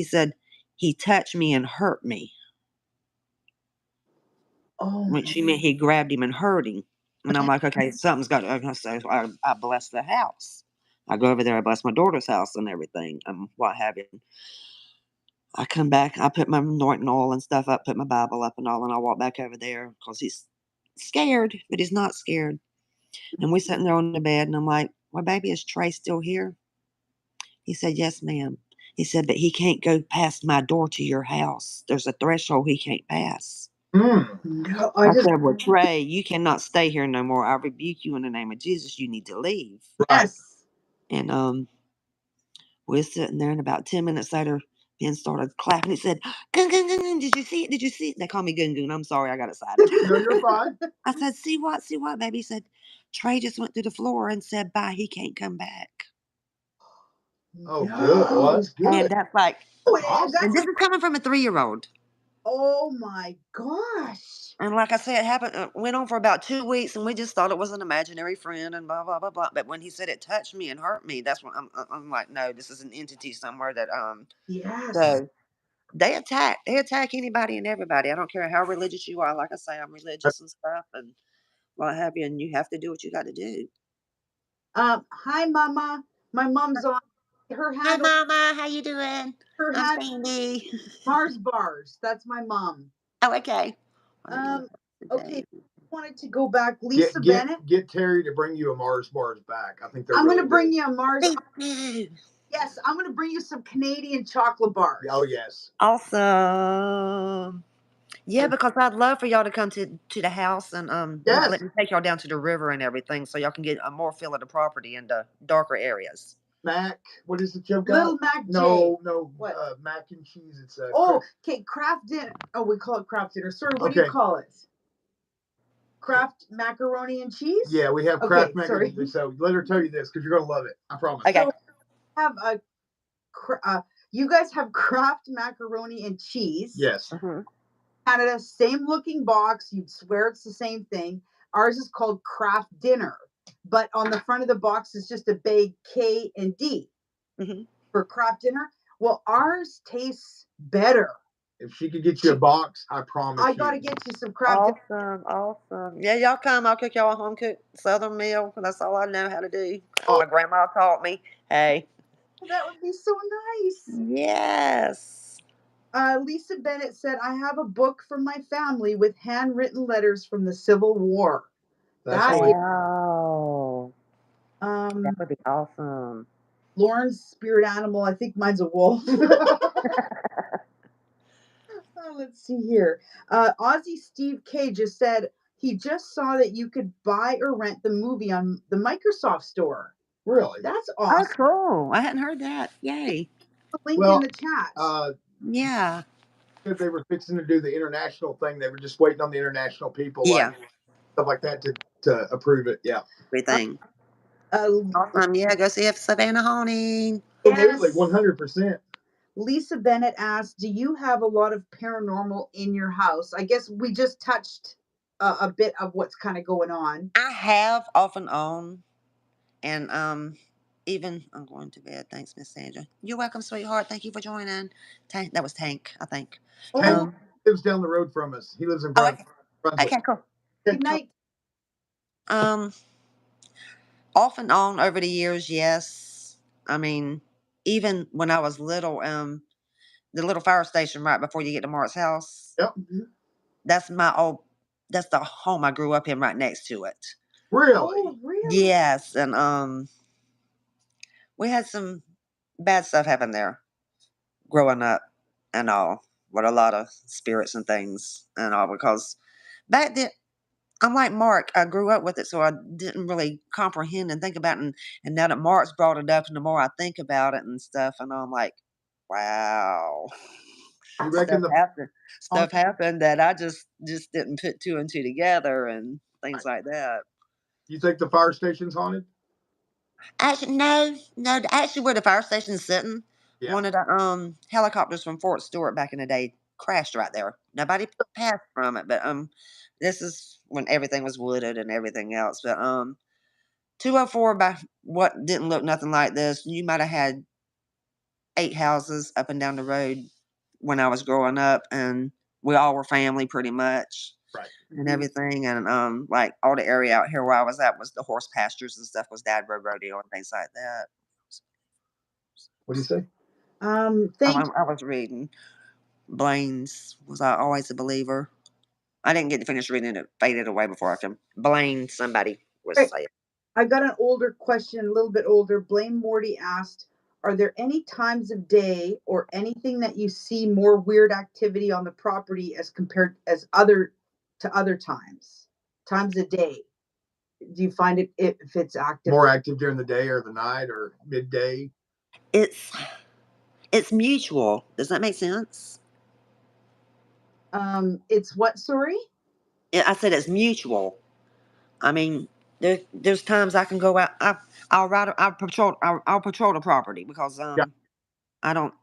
he touched me and hurt me, Oh. which meant he grabbed him and hurt him. And I'm like, okay, something's got to, so I bless the house. I go over there, I bless my daughter's house and everything, what have you. I come back, I put my anointing oil and stuff up, put my Bible up and all, and I walk back over there because he's scared, but he's not scared. And we're sitting there on the bed, and I'm like, well, baby, is Trey still here? He said, yes, ma'am. He said, but he can't go past my door to your house. There's a threshold he can't pass. No, I said, well, Trey, you cannot stay here no more. I rebuke you in the name of Jesus. You need to leave. Yes. And we're sitting there, and about 10 minutes later, Ben started clapping. He said, Gun, gun, gun, gun, did you see it? Did you see it? They call me Gun Gun. I'm sorry, I got excited. No, you're fine. I said, see what, baby? He said, Trey just went through the floor and said, bye, he can't come back. Oh, good. Well, that's good. And that's like, Awesome. and this is coming from a 3-year-old. Oh my gosh. And like I said, it happened, went on for about 2 weeks, and we just thought it was an imaginary friend and blah, blah, blah, blah. But when he said it touched me and hurt me, that's when I'm like, no, this is an entity somewhere that, Yes. so they attack anybody and everybody. I don't care how religious you are. Like I say, I'm religious and stuff and what have you, and you have to do what you got to do. Hi, Mama. My mom's on. Her Hi, handle. Mama. How you doing? Her I'm handle. Sandy. Mars bars. That's my mom. Oh, okay. Okay. Wanted to go back. Lisa Bennett. Get Terry to bring you a Mars bars back. I think they're. I'm really going to bring good. you a Mars. Thank you. Yes, I'm going to bring you some Canadian chocolate bars. Oh yes. Awesome. Yeah, because I'd love for y'all to come to the house and Yes. let me take y'all down to the river and everything, so y'all can get a more feel of the property in the darker areas. Mac, what is it you've got? Little Mac J. No. What? Mac and cheese. It's okay, craft dinner. Oh, we call it craft dinner. Sorry, what do you call it? Craft macaroni and cheese? Yeah, we have craft macaroni and cheese. So let her tell you this because you're gonna love it. I promise. Okay. So have You guys have Kraft macaroni and cheese. Yes. Canada, same looking box. You'd swear it's the same thing. Ours is called Kraft Dinner, but on the front of the box is just a big K and D for Kraft Dinner. Well, ours tastes better. If she could get you a box, I promise I you. gotta get you some Kraft Dinner. Awesome. Yeah, y'all come. I'll cook y'all a home cooked Southern meal. That's all I know how to do. My grandma taught me. Hey. That would be so nice. Yes. Lisa Bennett said, I have a book from my family with handwritten letters from the Civil War. Wow. That would be awesome. Lauren's spirit animal, I think mine's a wolf. Let's see here. Aussie Steve K just said he just saw that you could buy or rent the movie on the Microsoft Store. Really? That's awesome. Oh, cool. I hadn't heard that. Yay. Link in the chat. Yeah. If they were fixing to do the international thing, they were just waiting on the international people, stuff like that, to approve it. Yeah. Everything. Awesome. Yeah, go see if Savannah haunting. Absolutely, 100%. Lisa Bennett asked, do you have a lot of paranormal in your house? I guess we just touched a bit of what's kind of going on. I have off and on. And even I'm going to bed. Thanks, Miss Sandra. You're welcome, sweetheart. Thank you for joining. That was Tank, I think. Tank lives down the road from us. He lives in Brunswick. Okay, cool. Good night. Off and on over the years, yes. I mean, even when I was little, the little fire station right before you get to Mark's house. Yep. That's that's the home I grew up in right next to it. Really? Oh, really? Yes. And we had some bad stuff happen there growing up and all, with a lot of spirits and things and all, because back then, I'm like Mark, I grew up with it, so I didn't really comprehend and think about it. And now that Mark's brought it up, and the more I think about it and stuff, and I'm like, wow. You reckon stuff happened that I just didn't put two and two together and things like that. You think the fire station's haunted? Actually, no. Actually, where the fire station's sitting, one of the helicopters from Fort Stewart back in the day crashed right there. Nobody passed from it, but this is when everything was wooded and everything else. But 204 by what didn't look nothing like this. You might have had 8 houses up and down the road when I was growing up, and we all were family pretty much. Right. And everything, and like all the area out here where I was at was the horse pastures and stuff, was Dad Road Rodeo and things like that. What do you say? I was reading Blaine's Was I Always a Believer. I didn't get to finish reading it. Faded away before I could. Blaine, somebody was saying. I got an older question, a little bit older. Blaine Morty asked, are there any times of day or anything that you see more weird activity on the property as compared to other times of day? Do you find it if it's active? More active during the day or the night or midday? It's mutual. Does that make sense? It's what, sorry? I said it's mutual. I mean, there's times I can go out. I'll patrol the property because I don't.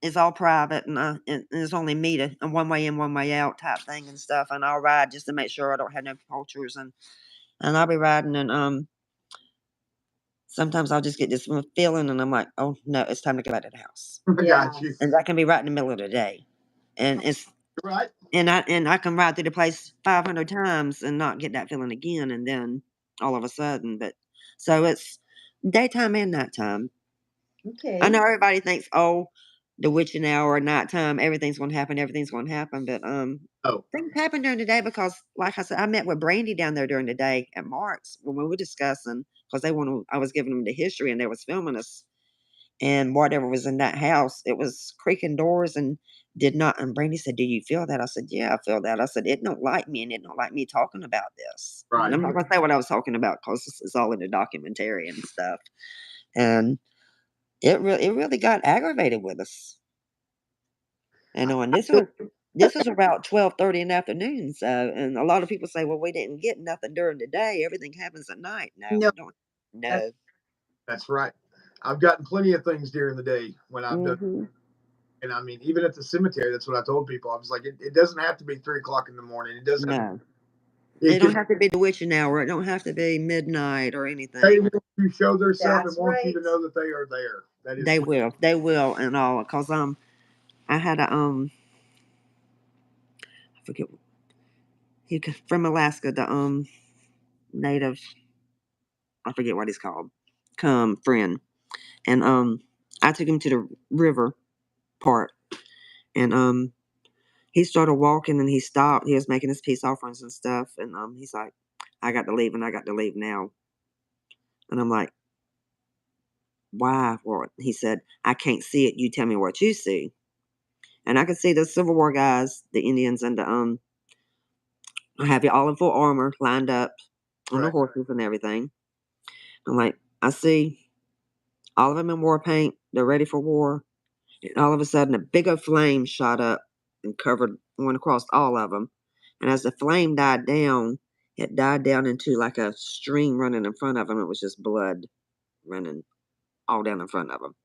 It's all private and it's only me to one way in, one way out type thing and stuff. And I'll ride just to make sure I don't have no poachers and I'll be riding and sometimes I'll just get this feeling and I'm like, oh no, it's time to go back to the house. Got you. And that can be right in the middle of the day, and it's right. And I can ride through the place 500 times and not get that feeling again, and then all of a sudden. But so it's daytime and nighttime. Okay. I know everybody thinks, oh, the witching hour, nighttime, everything's going to happen, but things happen during the day because, like I said, I met with Brandy down there during the day at Mark's when we were discussing because I was giving them the history and they was filming us. And whatever was in that house, it was creaking doors and did not. And Brandy said, do you feel that? I said, yeah, I feel that. I said, it don't like me and it don't like me talking about this. Right. And I'm not going to say what I was talking about because it's all in the documentary and stuff. And it really got aggravated with us. And this was about 12:30 in the afternoon. So, and a lot of people say, well, we didn't get nothing during the day. Everything happens at night. No. No. We don't. No. That's right. I've gotten plenty of things during the day when I've done. Mm-hmm. And I mean, even at the cemetery, that's what I told people. I was like, it doesn't have to be 3 o'clock in the morning. It doesn't. No, It it don't can, have to be the witching hour. It don't have to be midnight or they anything. want to show themselves That's and want you to right. know that they are there. That is They will, and all. Cause I had a I forget from Alaska, the native, I forget what he's called, come friend, and I took him to the river part, and he started walking and he stopped. He was making his peace offerings and stuff, and he's like, I got to leave and I got to leave now, and I'm like, why? What? He said, I can't see it. You tell me what you see, and I could see the Civil War guys, the Indians, and the have you all in full armor, lined up on the Right. horses and everything. I'm like, I see all of them in war paint. They're ready for war. And all of a sudden, a big old flame shot up and went across all of them. And as the flame died down, it died down into like a stream running in front of them. It was just blood running all down in front of them.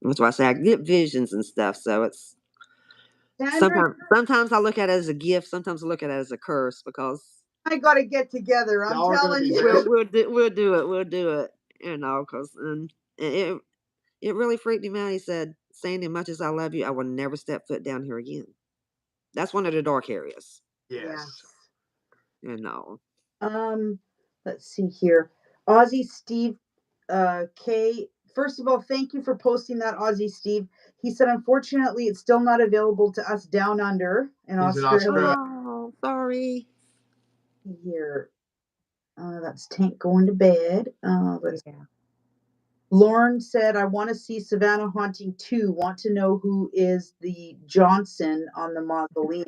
That's why I say I get visions and stuff. So it's Sandra, sometimes I look at it as a gift. Sometimes I look at it as a curse because I got to get together. I'm Y'all are gonna telling be you. best- we'll do it. You know, because it really freaked him out. He said, Sandy, much as I love you, I will never step foot down here again. That's one of the dark areas. Yes. You know. Let's see here. Aussie Steve K. First of all, thank you for posting that, Aussie Steve. He said, unfortunately, it's still not available to us down under in He's in Australia. Australia. Oh, sorry. Here. That's Tank going to bed. Let's Yeah. Lauren said, I want to see Savannah Haunting 2. Want to know who is the Johnson on the mausoleum.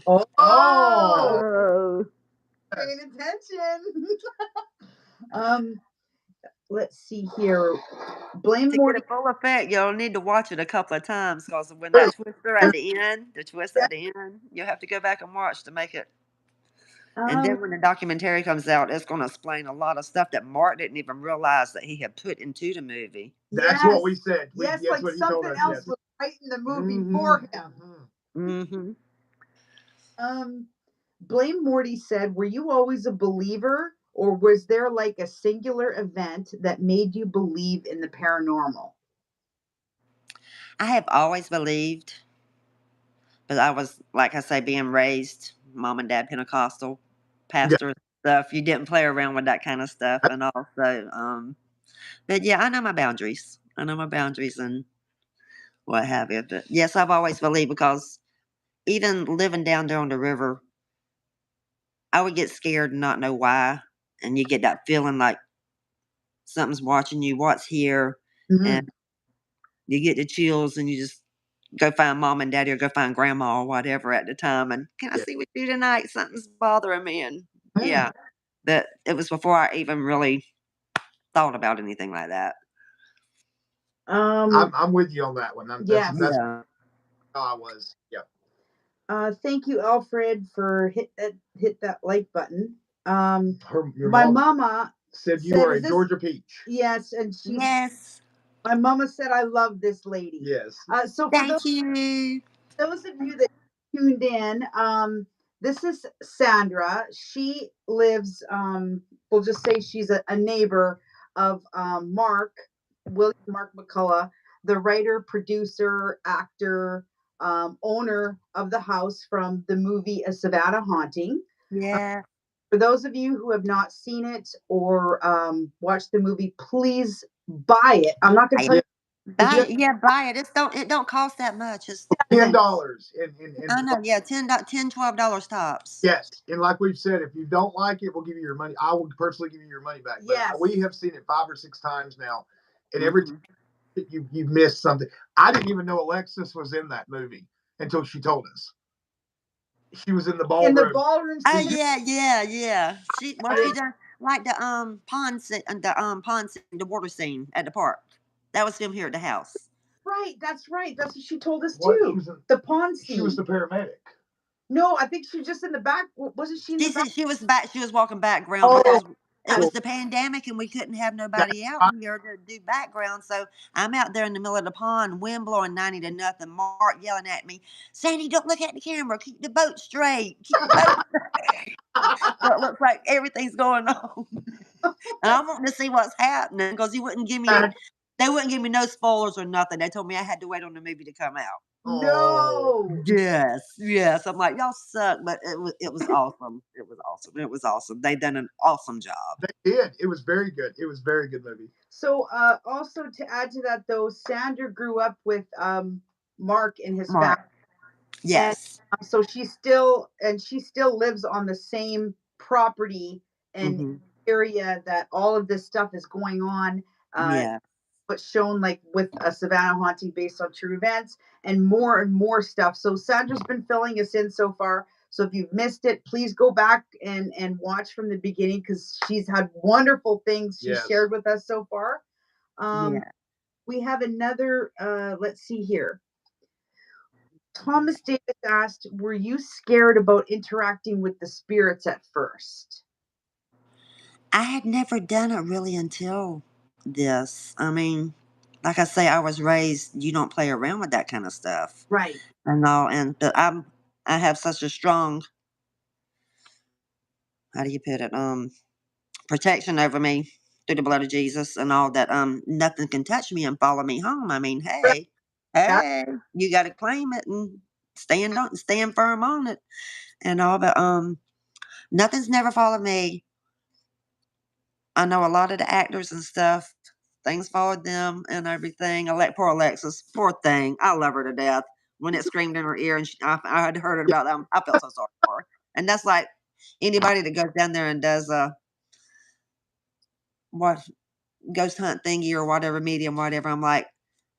Oh, Oh. paying attention. Let's see here. Blame To get Morty. a full effect, you'll need to watch it a couple of times because when that twister at the end, you'll have to go back and watch to make it. And then when the documentary comes out, it's going to explain a lot of stuff that Mark didn't even realize that he had put into the movie. That's what we said. Yes, That's like what he told something us, else yes. was right in the movie Mhm. for him. Mm-hmm. Blame Morty said, were you always a believer, or was there like a singular event that made you believe in the paranormal? I have always believed, but I was, like I say, being raised, mom and dad Pentecostal, pastor stuff. You didn't play around with that kind of stuff. And also, but yeah, I know my boundaries. And what have you. But yes, I've always believed because even living down there on the river, I would get scared and not know why. And you get that feeling like something's watching you, what's here. And you get the chills and you just go find mom and daddy or go find grandma or whatever at the time. And can I see what you tonight? Something's bothering me. And yeah, but it was before I even really thought about anything like that. I'm with you on that one. That's Yeah. how I was. Yep. Thank you, Alfred, for hit that like button. Your My mom mama said you are a Georgia peach. Yes, and Yes. my mama said I love this lady. Yes. So Thank you. those of you that tuned in, this is Sandra. She lives, we'll just say she's a neighbor of William Mark McCullough, the writer, producer, actor, owner of the house from the movie A Savannah Haunting. Yeah. For those of you who have not seen it or watched the movie, please buy it. I'm not going to tell you. Buy it. It don't cost that much. It's $10. I know, yeah, $10, $12 tops. Yes, and like we've said, if you don't like it, we'll give you your money. I will personally give you your money back. But Yes. We have seen it 5 or 6 times now, and every time you've missed something. I didn't even know Alexis was in that movie until she told us. She was in the ballroom. In the ballroom. Oh yeah. She done like the pond scene, the water scene at the park. That was filmed here at the house. Right, that's right. That's what she told us too. The pond scene. She was the paramedic. No, I think she was just in the back. Wasn't she in the back? She was back. She was walking background because it was the pandemic and we couldn't have nobody out here to do background. So I'm out there in the middle of the pond, wind blowing 90 to nothing. Mark yelling at me, Sandy, don't look at the camera. Keep the boat straight. Keep the boat straight. So it looks like everything's going on. And I'm wanting to see what's happening because they wouldn't give me no spoilers or nothing. They told me I had to wait on the movie to come out. No. Yes. I'm like, y'all suck, but it was awesome. It was awesome. They done an awesome job. They did. It was very good. It was a very good movie. So also to add to that though, Sandra grew up with Mark and his family. Yes. And, so she still lives on the same property and area that all of this stuff is going on. But shown like with a Savannah haunting based on true events and more stuff. So Sandra's been filling us in so far. So if you've missed it, please go back and watch from the beginning because she's had wonderful things she shared with us so far. We have another, let's see here. Thomas Davis asked, were you scared about interacting with the spirits at first? I had never done it really until this. I mean, like I say, I was raised, you don't play around with that kind of stuff. Right. And all, and I have such a strong, how do you put it? Protection over me through the blood of Jesus and all that. Nothing can touch me and follow me home. I mean, hey, you got to claim it and stand firm on it and all. But nothing's never followed me. I know a lot of the actors and stuff. Things followed them and everything. Poor Alexis, poor thing. I love her to death. When it screamed in her ear, and I had heard it about that, I felt so sorry for her. And that's like anybody that goes down there and does what ghost hunt thingy or whatever medium, whatever. I'm like,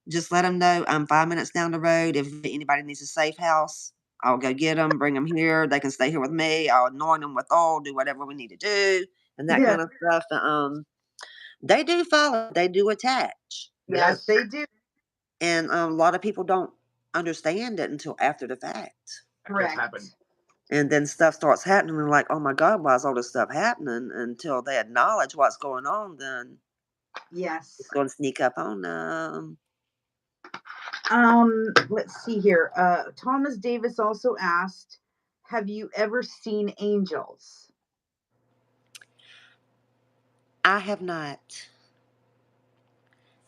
just let them know I'm 5 minutes down the road. If anybody needs a safe house, I'll go get them, bring them here. They can stay here with me. I'll anoint them with oil, do whatever we need to do, and that kind of stuff. They do follow. They do attach. Yes, they do. And a lot of people don't understand it until after the fact. Correct. And then stuff starts happening. And like, oh my God, why is all this stuff happening? Until they acknowledge what's going on, then it's going to sneak up on them. Let's see here. Thomas Davis also asked, have you ever seen angels? I have not.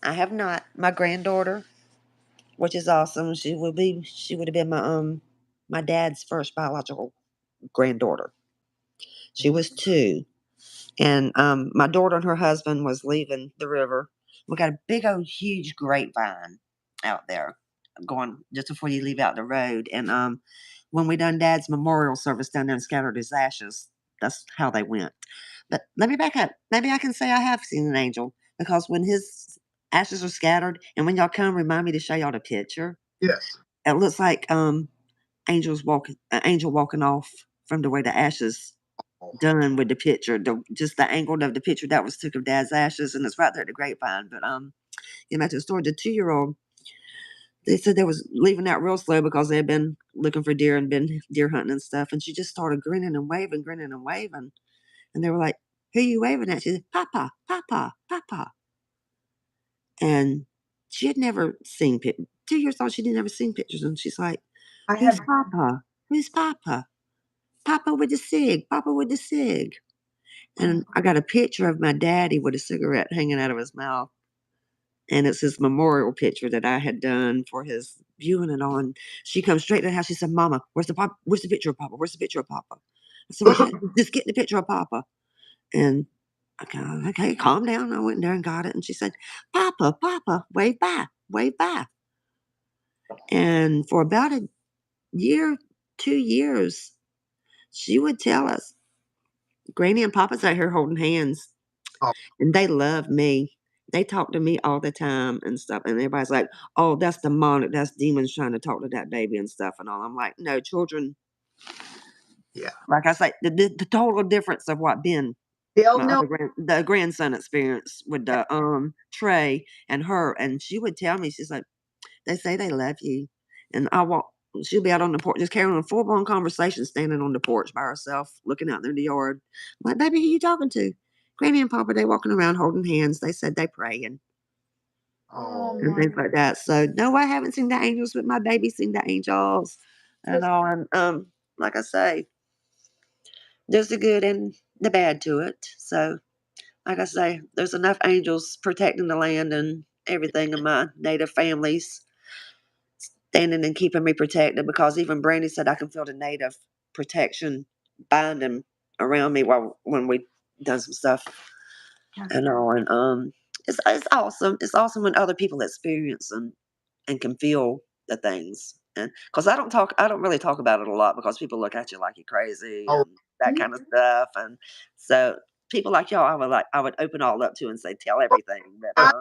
My granddaughter, which is awesome. She would have been my dad's first biological granddaughter. She was 2. And my daughter and her husband was leaving the river. We got a big old huge grapevine out there going just before you leave out the road. And when we done Dad's memorial service down there and scattered his ashes, that's how they went. But let me back up. Maybe I can say I have seen an angel because when his ashes are scattered and when y'all come, remind me to show y'all the picture. Yes. It looks like angel walking off from the way the ashes done with the picture, just the angle of the picture that was took of Dad's ashes, and it's right there at the grapevine. But getting back to the story, the 2-year-old, they said they was leaving out real slow because they had been looking for deer and been deer hunting and stuff, and she just started grinning and waving, and they were like, "Who are you waving at?" She said, "Papa, Papa, Papa," and she had never seen 2 years old. She didn't ever seen pictures, and she's like, "Who's Papa? Who's Papa? Papa with the cig, Papa with the cig." And I got a picture of my daddy with a cigarette hanging out of his mouth. And it's his memorial picture that I had done for his viewing and all. And she comes straight to the house. She said, "Mama, where's the picture of Papa? Where's the picture of Papa?" I said, "Just get the picture of Papa." And I go, "Okay, calm down." I went in there and got it. And she said, "Papa, Papa, wave bye, wave bye." And for about a year, 2 years, she would tell us, Granny and Papa's out here holding hands. Oh. And they love me. They talk to me all the time and stuff. And everybody's like, "Oh, that's demonic. That's demons trying to talk to that baby and stuff." And all. I'm like, no, children. Yeah. Like I say, the total difference of what Ben, the grandson experienced with the Trey and her. And she would tell me, she's like, "They say they love you." And she'll be out on the porch, just carrying on a full-blown conversation, standing on the porch by herself, looking out in the yard. I'm like, "Baby, who you talking to?" Granny and Papa, they walking around holding hands. They said they praying Oh, and my. things like that. So no, I haven't seen the angels, but my baby seen the angels and all. And like I say, there's the good and the bad to it. So like I say, there's enough angels protecting the land and everything in my native families standing and keeping me protected, because even Brandy said I can feel the native protection binding around me when we done some stuff and all. And it's awesome. It's awesome when other people experience and can feel the things. And because I don't really talk about it a lot because people look at you like you're crazy Oh. and that kind of stuff. And so people like y'all, I would open all up to and say tell everything. But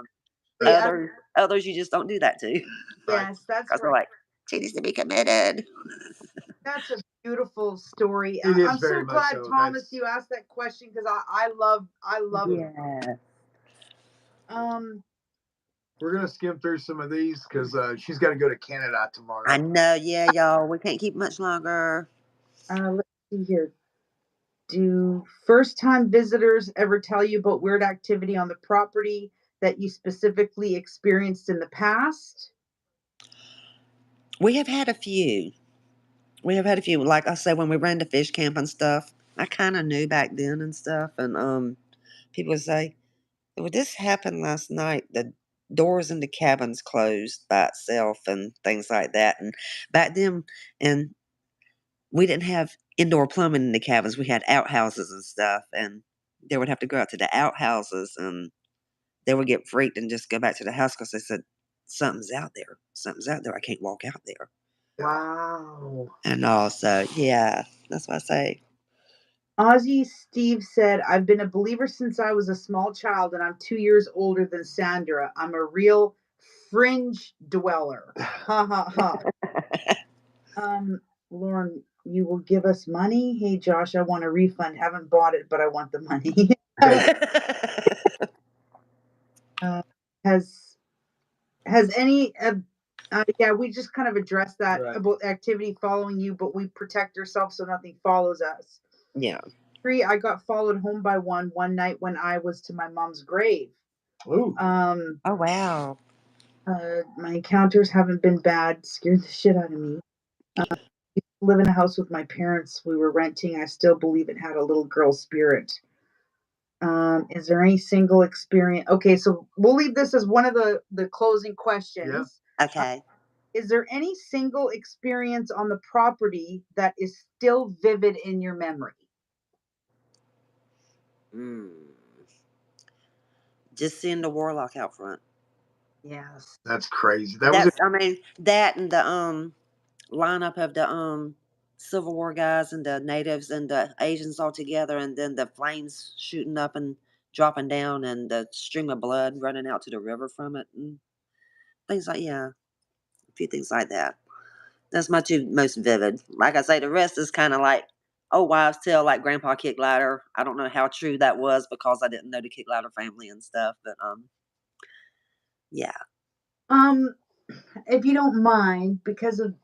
Yeah, others you just don't do that to. yes, that's Because they're right. like, she needs to be committed. That's a beautiful story. It is I'm so very much glad, so. Thomas, That's- you asked that question because I love it. Yeah. Um, We're gonna skim through some of these because she's got to go to Canada tomorrow. I know, yeah, y'all. We can't keep much longer. let's see here. Do first-time visitors ever tell you about weird activity on the property that you specifically experienced in the past? We have had a few. We have had a few. Like I said, when we ran to fish camp and stuff, I kind of knew back then and stuff. And people would say, well, this happened last night. The doors in the cabins closed by itself and things like that. And back then, and we didn't have indoor plumbing in the cabins. We had outhouses and stuff. And they would have to go out to the outhouses and they would get freaked and just go back to the house because they said, something's out there. Something's out there. I can't walk out there. Wow. And also, yeah, that's what I say. Ozzy Steve said, I've been a believer since I was a small child, and I'm 2 years older than Sandra. I'm a real fringe dweller. Ha ha ha. Lauren, you will give us money? Hey, Josh, I want a refund. Haven't bought it, but I want the money. Has any yeah, we just kind of addressed that Right. about activity following you, but we protect ourselves so nothing follows us. Yeah. 3, I got followed home by one night when I was to my mom's grave. Ooh. Oh, wow. My encounters haven't been bad. Scared the shit out of me. Live in a house with my parents. We were renting. I still believe it had a little girl spirit. Is there any single experience? Okay, so we'll leave this as one of the closing questions. Yeah. Okay. Is there any single experience on the property that is still vivid in your memory? Just seeing the warlock out front. Yes. That's crazy. That was That's, I mean, that and the lineup of the Civil War guys and the natives and the Asians all together, and then the flames shooting up and dropping down, and the stream of blood running out to the river from it, and things like a few things like that. That's my two most vivid. Like I say, the rest is kind of like old wives' tale, like Grandpa Kick Ladder. I don't know how true that was because I didn't know the Kick Ladder family and stuff, but yeah. If you don't mind, because of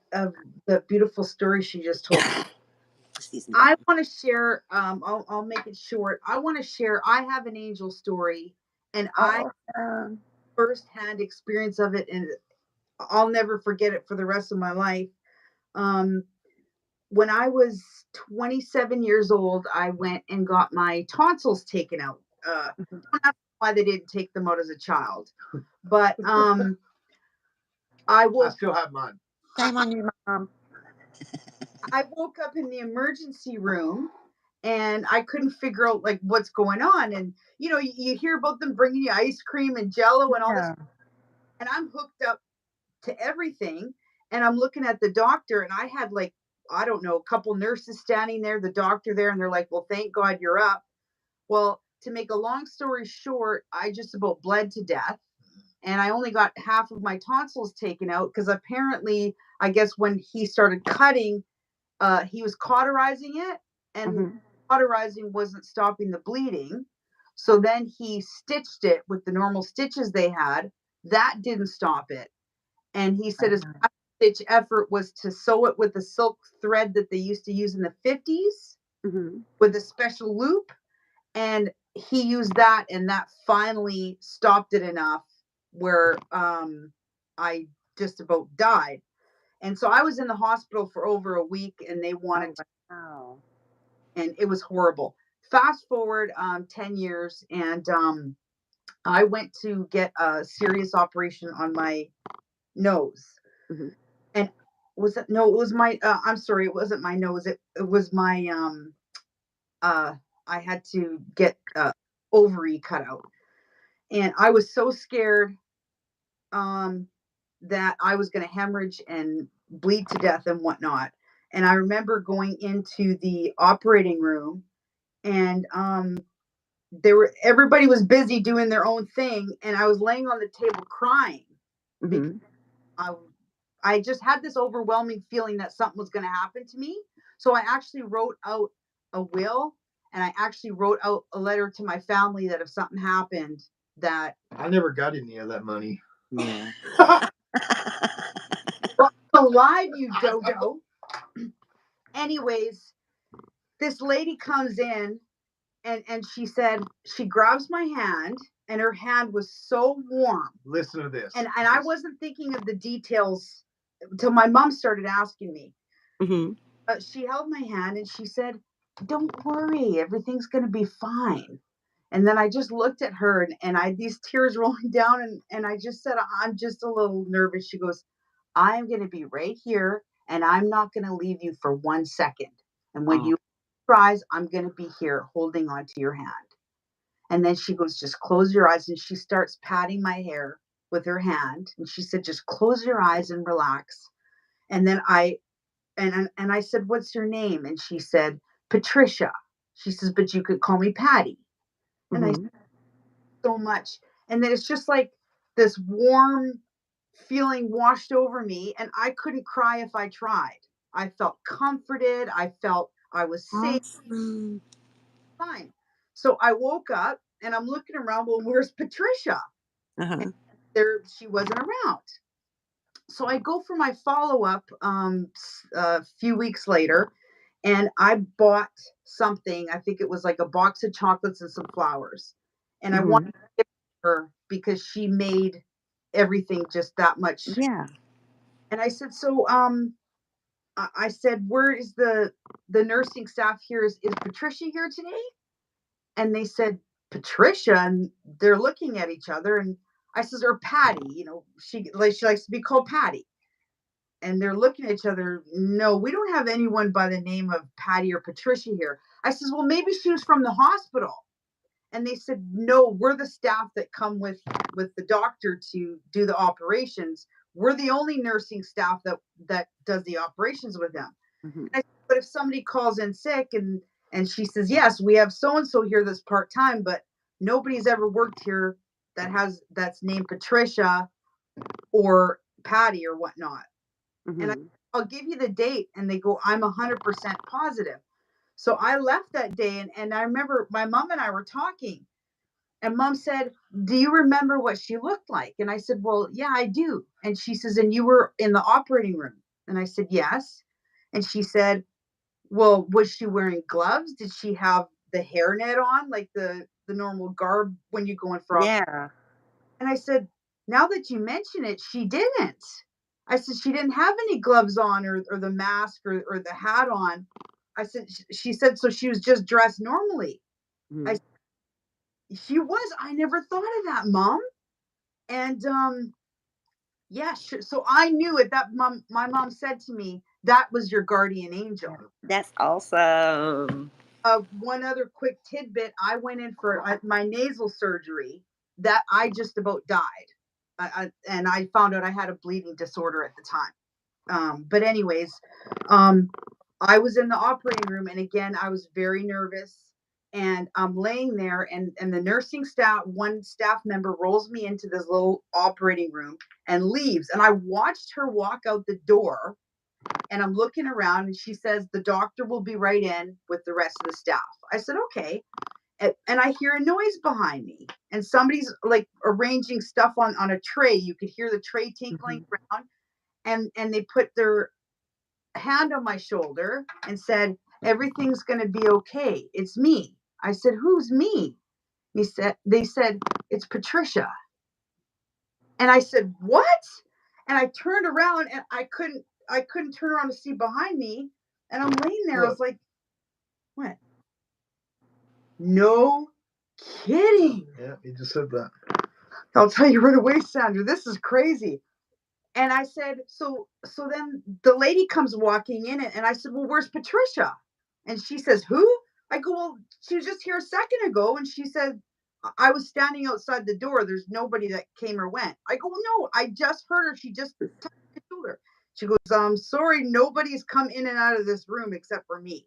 the beautiful story she just told, Excuse me. I want to share. I'll make it short. I want to share. I have an angel story, and I firsthand experience of it, and I'll never forget it for the rest of my life. When I was 27 years old, I went and got my tonsils taken out. I don't know why they didn't take them out as a child, but I still have mine. Shame on you, Mom. I woke up in the emergency room and I couldn't figure out like what's going on. And you hear about them bringing you ice cream and jello and all this, and I'm hooked up to everything. And I'm looking at the doctor, and I had like, I don't know, a couple nurses standing there, the doctor there, and they're like, well, thank God you're up. Well, to make a long story short, I just about bled to death. And I only got half of my tonsils taken out because apparently, I guess when he started cutting, he was cauterizing it, and cauterizing wasn't stopping the bleeding. So then he stitched it with the normal stitches they had. That didn't stop it. And he said his stitch effort was to sew it with the silk thread that they used to use in the 50s with a special loop. And he used that, and that finally stopped it enough where I just about died. And so I was in the hospital for over a week, and they wanted to, Wow. and it was horrible. Fast forward 10 years, and I went to get a serious operation on my nose. Mhm. And was it, no, it was my, I'm sorry, it wasn't my nose. It was my, I had to get ovary cut out. And I was so scared that I was going to hemorrhage and bleed to death and whatnot. And I remember going into the operating room, and everybody was busy doing their own thing, and I was laying on the table crying because Mhm. I just had this overwhelming feeling that something was going to happen to me. So I actually wrote out a will, and I actually wrote out a letter to my family that if something happened, that I never got any of that money. Yeah. alive, you dodo. Anyways, this lady comes in, and she said, she grabs my hand, and her hand was so warm. Listen to this. And I wasn't thinking of the details until my mom started asking me. Mhm. She held my hand and she said, "Don't worry, everything's going to be fine." And then I just looked at her, and I had these tears rolling down, and I just said, "I'm just a little nervous." She goes, "I'm going to be right here, and I'm not going to leave you for 1 second. And when you rise, I'm going to be here holding on to your hand." And then she goes, "Just close your eyes." And she starts patting my hair with her hand. And she said, "Just close your eyes and relax." And then I said, "What's your name?" And she said, "Patricia." She says, "But you could call me Patty." And I Mhm. so much. And then it's just like this warm feeling washed over me, and I couldn't cry if I tried. I felt comforted. I felt I was safe. Awesome. Fine. So I woke up, and I'm looking around. Well, where's Patricia? Uh-huh. There, she wasn't around. So I go for my follow up a few weeks later, and I bought something. I think it was like a box of chocolates and some flowers, and I wanted Mhm. to give her because she made everything just that much. Yeah. And I said, "So I said, where is the nursing staff here? Is Patricia here today?" And they said, "Patricia," and they're looking at each other, and I says, "Or Patty, she likes to be called Patty." And they're looking at each other. "No, we don't have anyone by the name of Patty or Patricia here." I says, "Well, maybe she was from the hospital." And they said, "No, we're the staff that come with the doctor to do the operations. We're the only nursing staff that does the operations with them." Mhm. I said, "But if somebody calls in sick," and she says, "Yes, we have so and so here that's part time, but nobody's ever worked here that's named Patricia or Patty or whatnot." And Mhm. I'll give you the date. And they go, "I'm 100% positive." So I left that day, and I remember my mom and I were talking, and mom said, "Do you remember what she looked like?" And I said, "Well, yeah, I do." And she says, "And you were in the operating room?" And I said, "Yes." And she said, "Well, was she wearing gloves? Did she have the hairnet on, like the normal garb when you go in for op?" Yeah. And I said, "Now that you mention it, she didn't." I said, "She didn't have any gloves on, or the mask, or the hat on." I said, she said, "So she was just dressed normally." I Mhm. She was. I never thought of that, mom. And yeah, sure. So I knew it. My mom said to me, "That was your guardian angel." That's awesome. One other quick tidbit: I went in for my nasal surgery that I just about died. And I found out I had a bleeding disorder at the time. But anyways, um, I was in the operating room, and again, I was very nervous. And I'm laying there, and the nursing staff, one staff member rolls me into this little operating room and leaves. And I watched her walk out the door, and I'm looking around, and she says, "The doctor will be right in with the rest of the staff." I said, "Okay." And I hear a noise behind me, and somebody's like arranging stuff on a tray. You could hear the tray tinkling Mhm. around, and they put their hand on my shoulder and said, "Everything's going to be okay. It's me." I said, "Who's me?" they said, it's Patricia. And I said, what? And I turned around and I couldn't turn around to see behind me. And I'm laying there. I was like, what? No kidding. Yeah, he just said that. I'll tell you right away, Sandra, this is crazy. And I said, so then the lady comes walking in and I said, well, where's Patricia? And she says, who? I go, well, she was just here a second ago. And she said, I was standing outside the door. There's nobody that came or went. I go, well, no, I just heard her. She just touched my shoulder. She goes, I'm sorry, nobody's come in and out of this room except for me.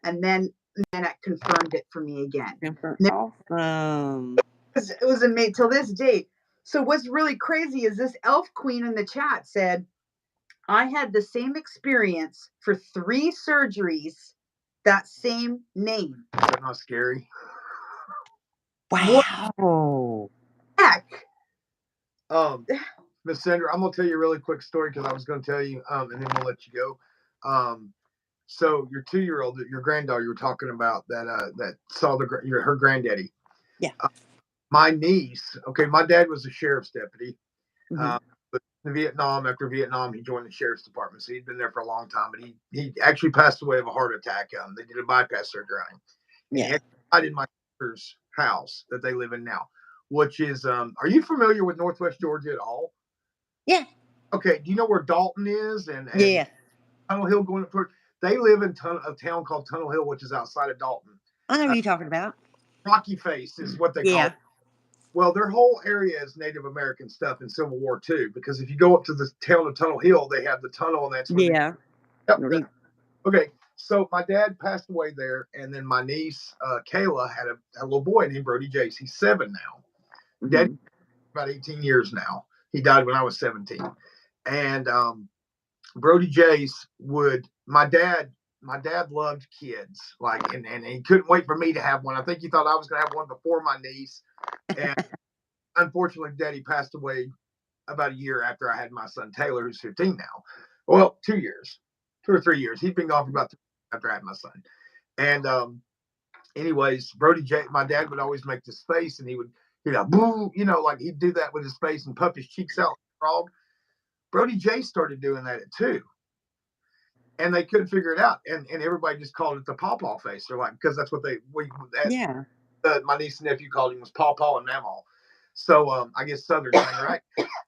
And then it confirmed it for me again. Awesome. It was amazing till this date. So what's really crazy is this elf queen in the chat said, I had the same experience for 3 surgeries, that same name. Is that not scary? Wow. Heck. Miss Sandra, I'm gonna tell you a really quick story because I was gonna tell you, and then we'll let you go. So your 2-year-old, your granddaughter, you were talking about that saw her granddaddy. Yeah. My niece. Okay, my dad was a sheriff's deputy. Mhm. But in Vietnam, after Vietnam, he joined the sheriff's department. So he'd been there for a long time. But he actually passed away of a heart attack. They did a bypass surgery on him. Yeah. He had died in my sister's house that they live in now, which is. Are you familiar with Northwest Georgia at all? Yeah. Okay. Do you know where Dalton is? And Yeah. Tunnel Hill going up toward. They live in a town called Tunnel Hill, which is outside of Dalton. I know what you're talking about. Rocky Face is what they call it. Well, their whole area is Native American stuff in Civil War too, because if you go up to the town of Tunnel Hill, they have the tunnel, and that's where okay. So my dad passed away there, and then my niece Kayla had a little boy named Brody Jace. He's 7 now. Mhm. Dad about 18 years now. He died when I was 17, and Brody Jace would. My dad loved kids, like, and he couldn't wait for me to have one. I think he thought I was going to have one before my niece. And unfortunately, Daddy passed away about a year after I had my son Taylor, who's 15 now. Well, 2 years, 2 or 3 years. He'd been gone for about 3 years after I had my son. And anyways, my dad would always make this face, and he'd boo, like he'd do that with his face and puff his cheeks out like a frog. Brody J started doing that too. And they couldn't figure it out. And everybody just called it the pawpaw face. They're like, because that's what my niece and nephew called him was pawpaw and mamaw. So I guess Southern thing, right?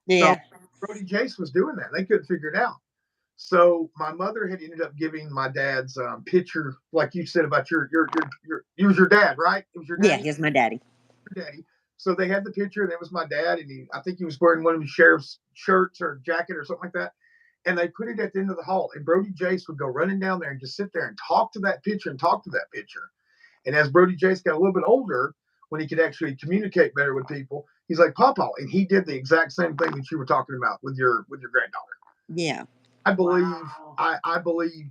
Yeah. So Brody Jace was doing that. They couldn't figure it out. So my mother had ended up giving my dad's picture, like you said about your it was your dad, right? It was your dad. Yeah, he's my daddy. Your daddy. So they had the picture, and it was my dad, and I think he was wearing one of his sheriff's shirts or jacket or something like that. And they put it at the end of the hall, and Brody Jace would go running down there and just sit there and talk to that picture. And as Brody Jace got a little bit older, when he could actually communicate better with people, he's like Pawpaw, and he did the exact same thing that you were talking about with your granddaughter. Yeah, I believe. Wow. I believe.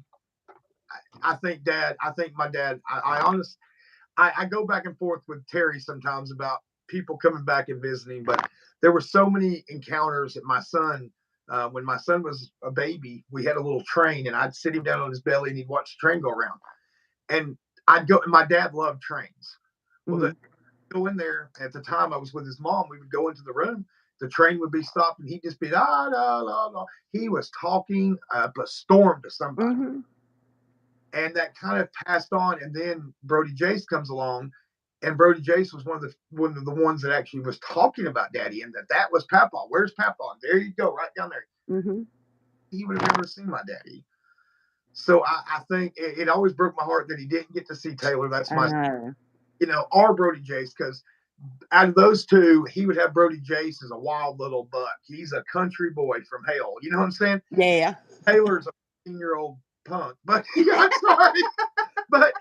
I think Dad. I think my dad. I go back and forth with Terry sometimes about people coming back and visiting, but there were so many encounters that my son. When my son was a baby, we had a little train, and I'd sit him down on his belly, and he'd watch the train go around. And I'd go. And my dad loved trains. Well, go in there. At the time, I was with his mom. We would go into the room. The train would be stopped, and he'd just be la la la la. He was talking up a storm to somebody, and that kind of passed on. And then Brody Jace comes along, and Brody Jace was one of the ones that actually was talking about Daddy, and that was Papa. Where's Papa? There you go, right down there. He would have never seen my daddy. So I think it always broke my heart that he didn't get to see Taylor. That's my, our Brody Jace, because out of those two, he would have Brody Jace as a wild little buck. He's a country boy from hell. You know what I'm saying? Yeah. Taylor's a 15-year-old punk, but I'm sorry, but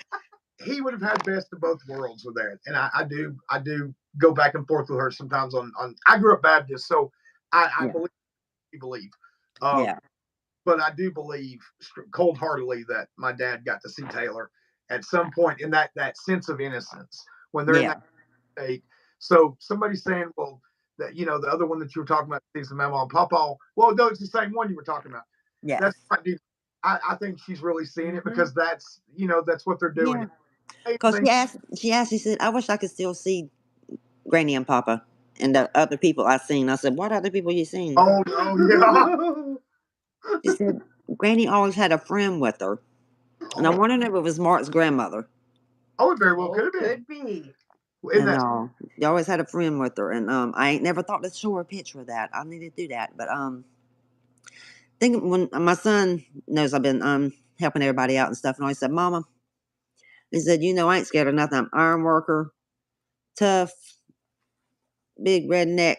he would have had best of both worlds with that. And I do go back and forth with her sometimes on I grew up Baptist, so I believe. But I do believe cold-heartedly that my dad got to see Taylor at some point in that sense of innocence when they're in that state. So somebody's saying, well, that the other one that you were talking about, sees the Mama and Pawpaw. Well, no, it's the same one you were talking about. Yeah. That's I think she's really seeing it because that's what they're doing. Because she asked, she said, I wish I could still see Granny and Papa and the other people I seen. I said, "What other people you seen?" Oh no, yeah. She said, "Granny always had a friend with her," and I wondered if it was Mark's grandmother. Oh, it very well Oh, could have been. could be. Isn't And that she always had a friend with her, and I ain't never thought to show her a picture of that. I need to do that, but think when my son knows I've been helping everybody out and stuff, and I said, "Mama," he said, "You know, I ain't scared of nothing. I'm an iron worker, tough, big redneck.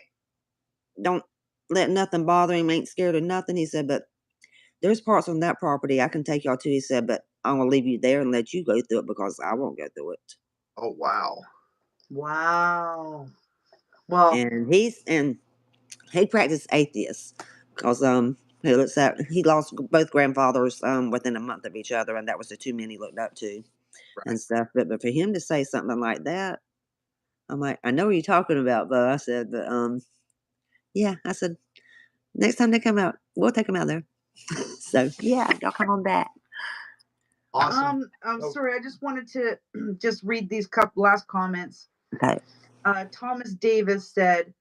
Don't let nothing bother him. Ain't scared of nothing." He said, "But there's parts on that property I can take y'all to." He said, "But I'm gonna leave you there and let you go through it because I won't go through it." Oh wow. Wow. Well, And he practiced atheist because he lost both grandfathers within a month of each other, and that was the two men he looked up to Right. and stuff. But for him to say something like that, I'm like, I know what you're talking about, Bo. I said, but yeah, I said, next time they come out, we'll take them out there. So yeah, y'all come on back. Awesome. I'm Oh. sorry. I just wanted to just read these couple last comments. Okay. Thomas Davis said,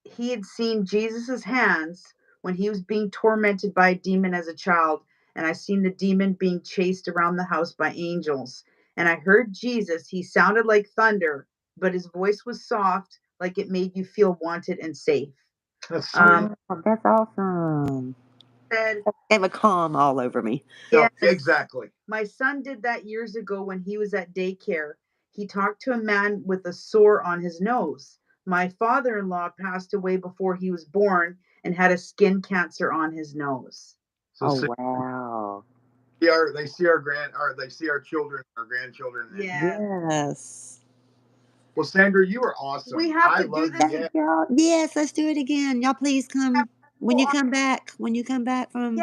he had seen Jesus's hands when he was being tormented by a demon as a child, and I seen the demon being chased around the house by angels. And I heard Jesus. He sounded like thunder, but his voice was soft, like it made you feel wanted and safe. That's sweet. Oh, that's awesome. Said, Gave a calm all over me. No, yes, exactly. my son did that years ago when he was at daycare. He talked to a man with a sore on his nose. My father-in-law passed away before he was born and had a skin cancer on his nose. So Oh wow. they see our children, our grandchildren. And, Yeah. Yes. well, Sandra, you are awesome. We have I to do love this you. again. Y'all, yes, let's do it again. Y'all please come when you come back. When you come back from 100%.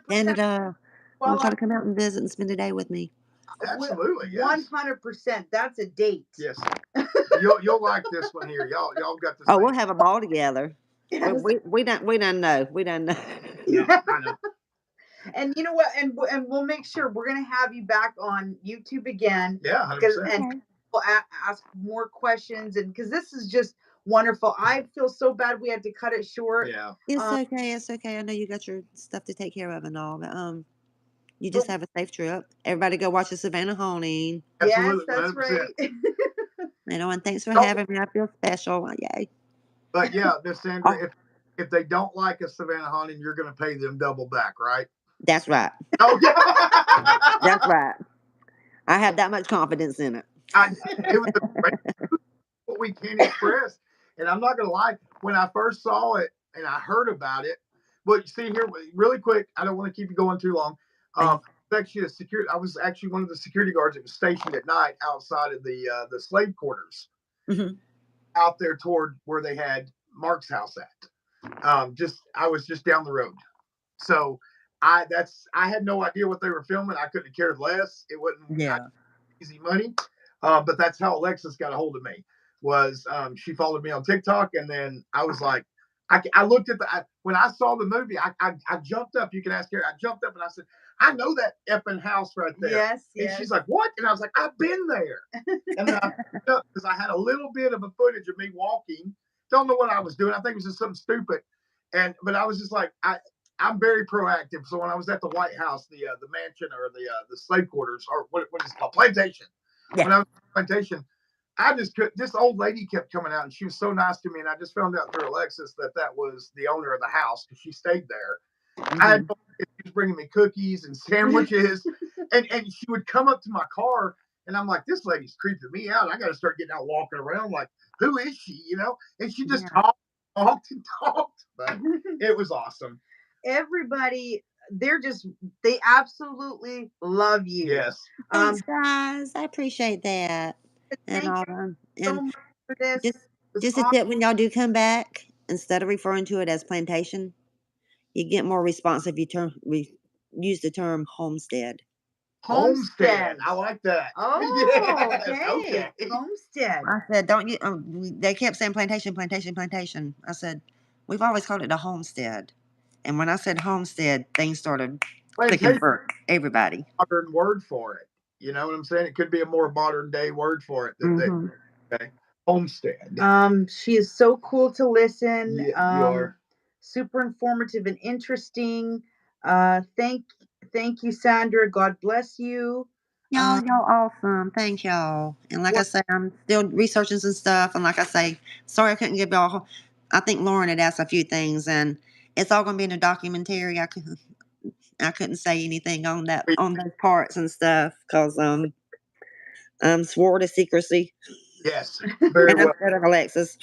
Canada, I Well, want y'all to come out and visit and spend a day with me. Absolutely, yes. 100%. That's a date. Yes. You'll like this one here. Y'all got the Oh, same. we'll have them all together. Yes. We done know. Yeah, I know. And you know what? And we'll make sure we're gonna have you back on YouTube again. Yeah, 100%. And we'll ask more questions, and because this is just wonderful. I feel so bad we had to cut it short. Yeah. It's okay. It's okay. I know you got your stuff to take care of and all, but you just have a safe trip. Everybody go watch the Savannah Haunting. Absolutely, Yes, that's 100%. right. You know, and thanks for Oh. having me. I feel special. Yay. But yeah, Miss Sandra, Oh. if they don't like a Savannah Haunting, you're going to pay them double back, right? That's right. Oh yeah. That's right. I have that much confidence in it. It was a great what we can't express. And I'm not gonna lie, when I first saw it and I heard about it, but see here, really quick, I don't want to keep you going too long. Actually, I was actually one of the security guards that was stationed at night outside of the slave quarters, out there toward where they had Mark's house at. I was just down the road, so I had no idea what they were filming. I couldn't have cared less. It wasn't easy money. But that's how Alexis got a hold of me. Was she followed me on TikTok, and then I was like, I looked at when I saw the movie, I jumped up. You can ask her. I jumped up and I said, I know that effing house right there. Yes. And she's like, what? And I was like, I've been there. And then I picked up because I had a little bit of a footage of me walking. Don't know what I was doing. I think it was just something stupid. But I was just like, I'm very proactive. So when I was at the White House, the mansion or the slave quarters, or what is it called, plantation. Yeah. When I was at the plantation, I just could. This old lady kept coming out, and she was so nice to me. And I just found out through Alexis that was the owner of the house because she stayed there. I had no idea she was bringing me cookies and sandwiches, and she would come up to my car, and I'm like, this lady's creeping me out. I got to start getting out walking around. Like, who is she? You know? And she just talked and talked. But it was awesome. Everybody, they absolutely love you. Yes. Thanks, guys. I appreciate that. Thank And all you and so much for this. just a tip: when y'all do come back, instead of referring to it as plantation, you get more response if you use the term homestead. Homestead. I like that. Oh, yes. okay. Homestead. I said, don't you? They kept saying plantation, plantation, plantation. I said, we've always called it a homestead. And when I said homestead, things started clicking for everybody. Modern word for it. You know what I'm saying? It could be a more modern day word for it. Okay. Homestead. She is so cool to listen. Yeah, you are. Super informative and interesting. Thank you, Sandra. God bless you. Y'all awesome. Thank y'all. And like I say, I'm still researching some stuff. And like I say, sorry I couldn't give y'all. I think Lauren had asked a few things, and it's all going to be in a documentary. I couldn't say anything on those parts and stuff because swore to secrecy. Yes, very And I'm well. scared of Alexis.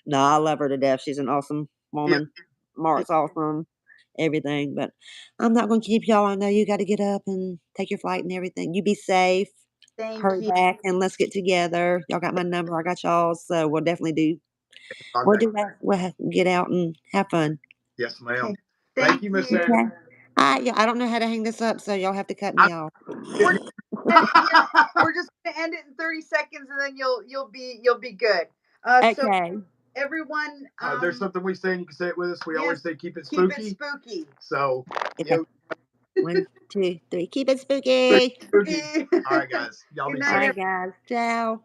No, I love her to death. She's an awesome woman. Mark's awesome. Everything. But I'm not going to keep y'all. I know you got to get up and take your flight and everything. You be safe. Thank Hurry you. back and let's get together. Y'all got my number. I got y'all. So we'll definitely do. We'll do that. We'll get out and have fun. Yes, ma'am. Okay. Thank you, Miss you. Sandra. Yeah, I don't know how to hang this up, so y'all have to cut me off. We're just gonna end it in 30 seconds, and then you'll be good. So Okay. everyone, There's something we say, and you can say it with us. We yes, always say keep it keep spooky. it spooky. So, Okay. 1, 2, 3. Keep it spooky. spooky. All right, guys. Y'all Good be night, All safe. right, guys. Ciao.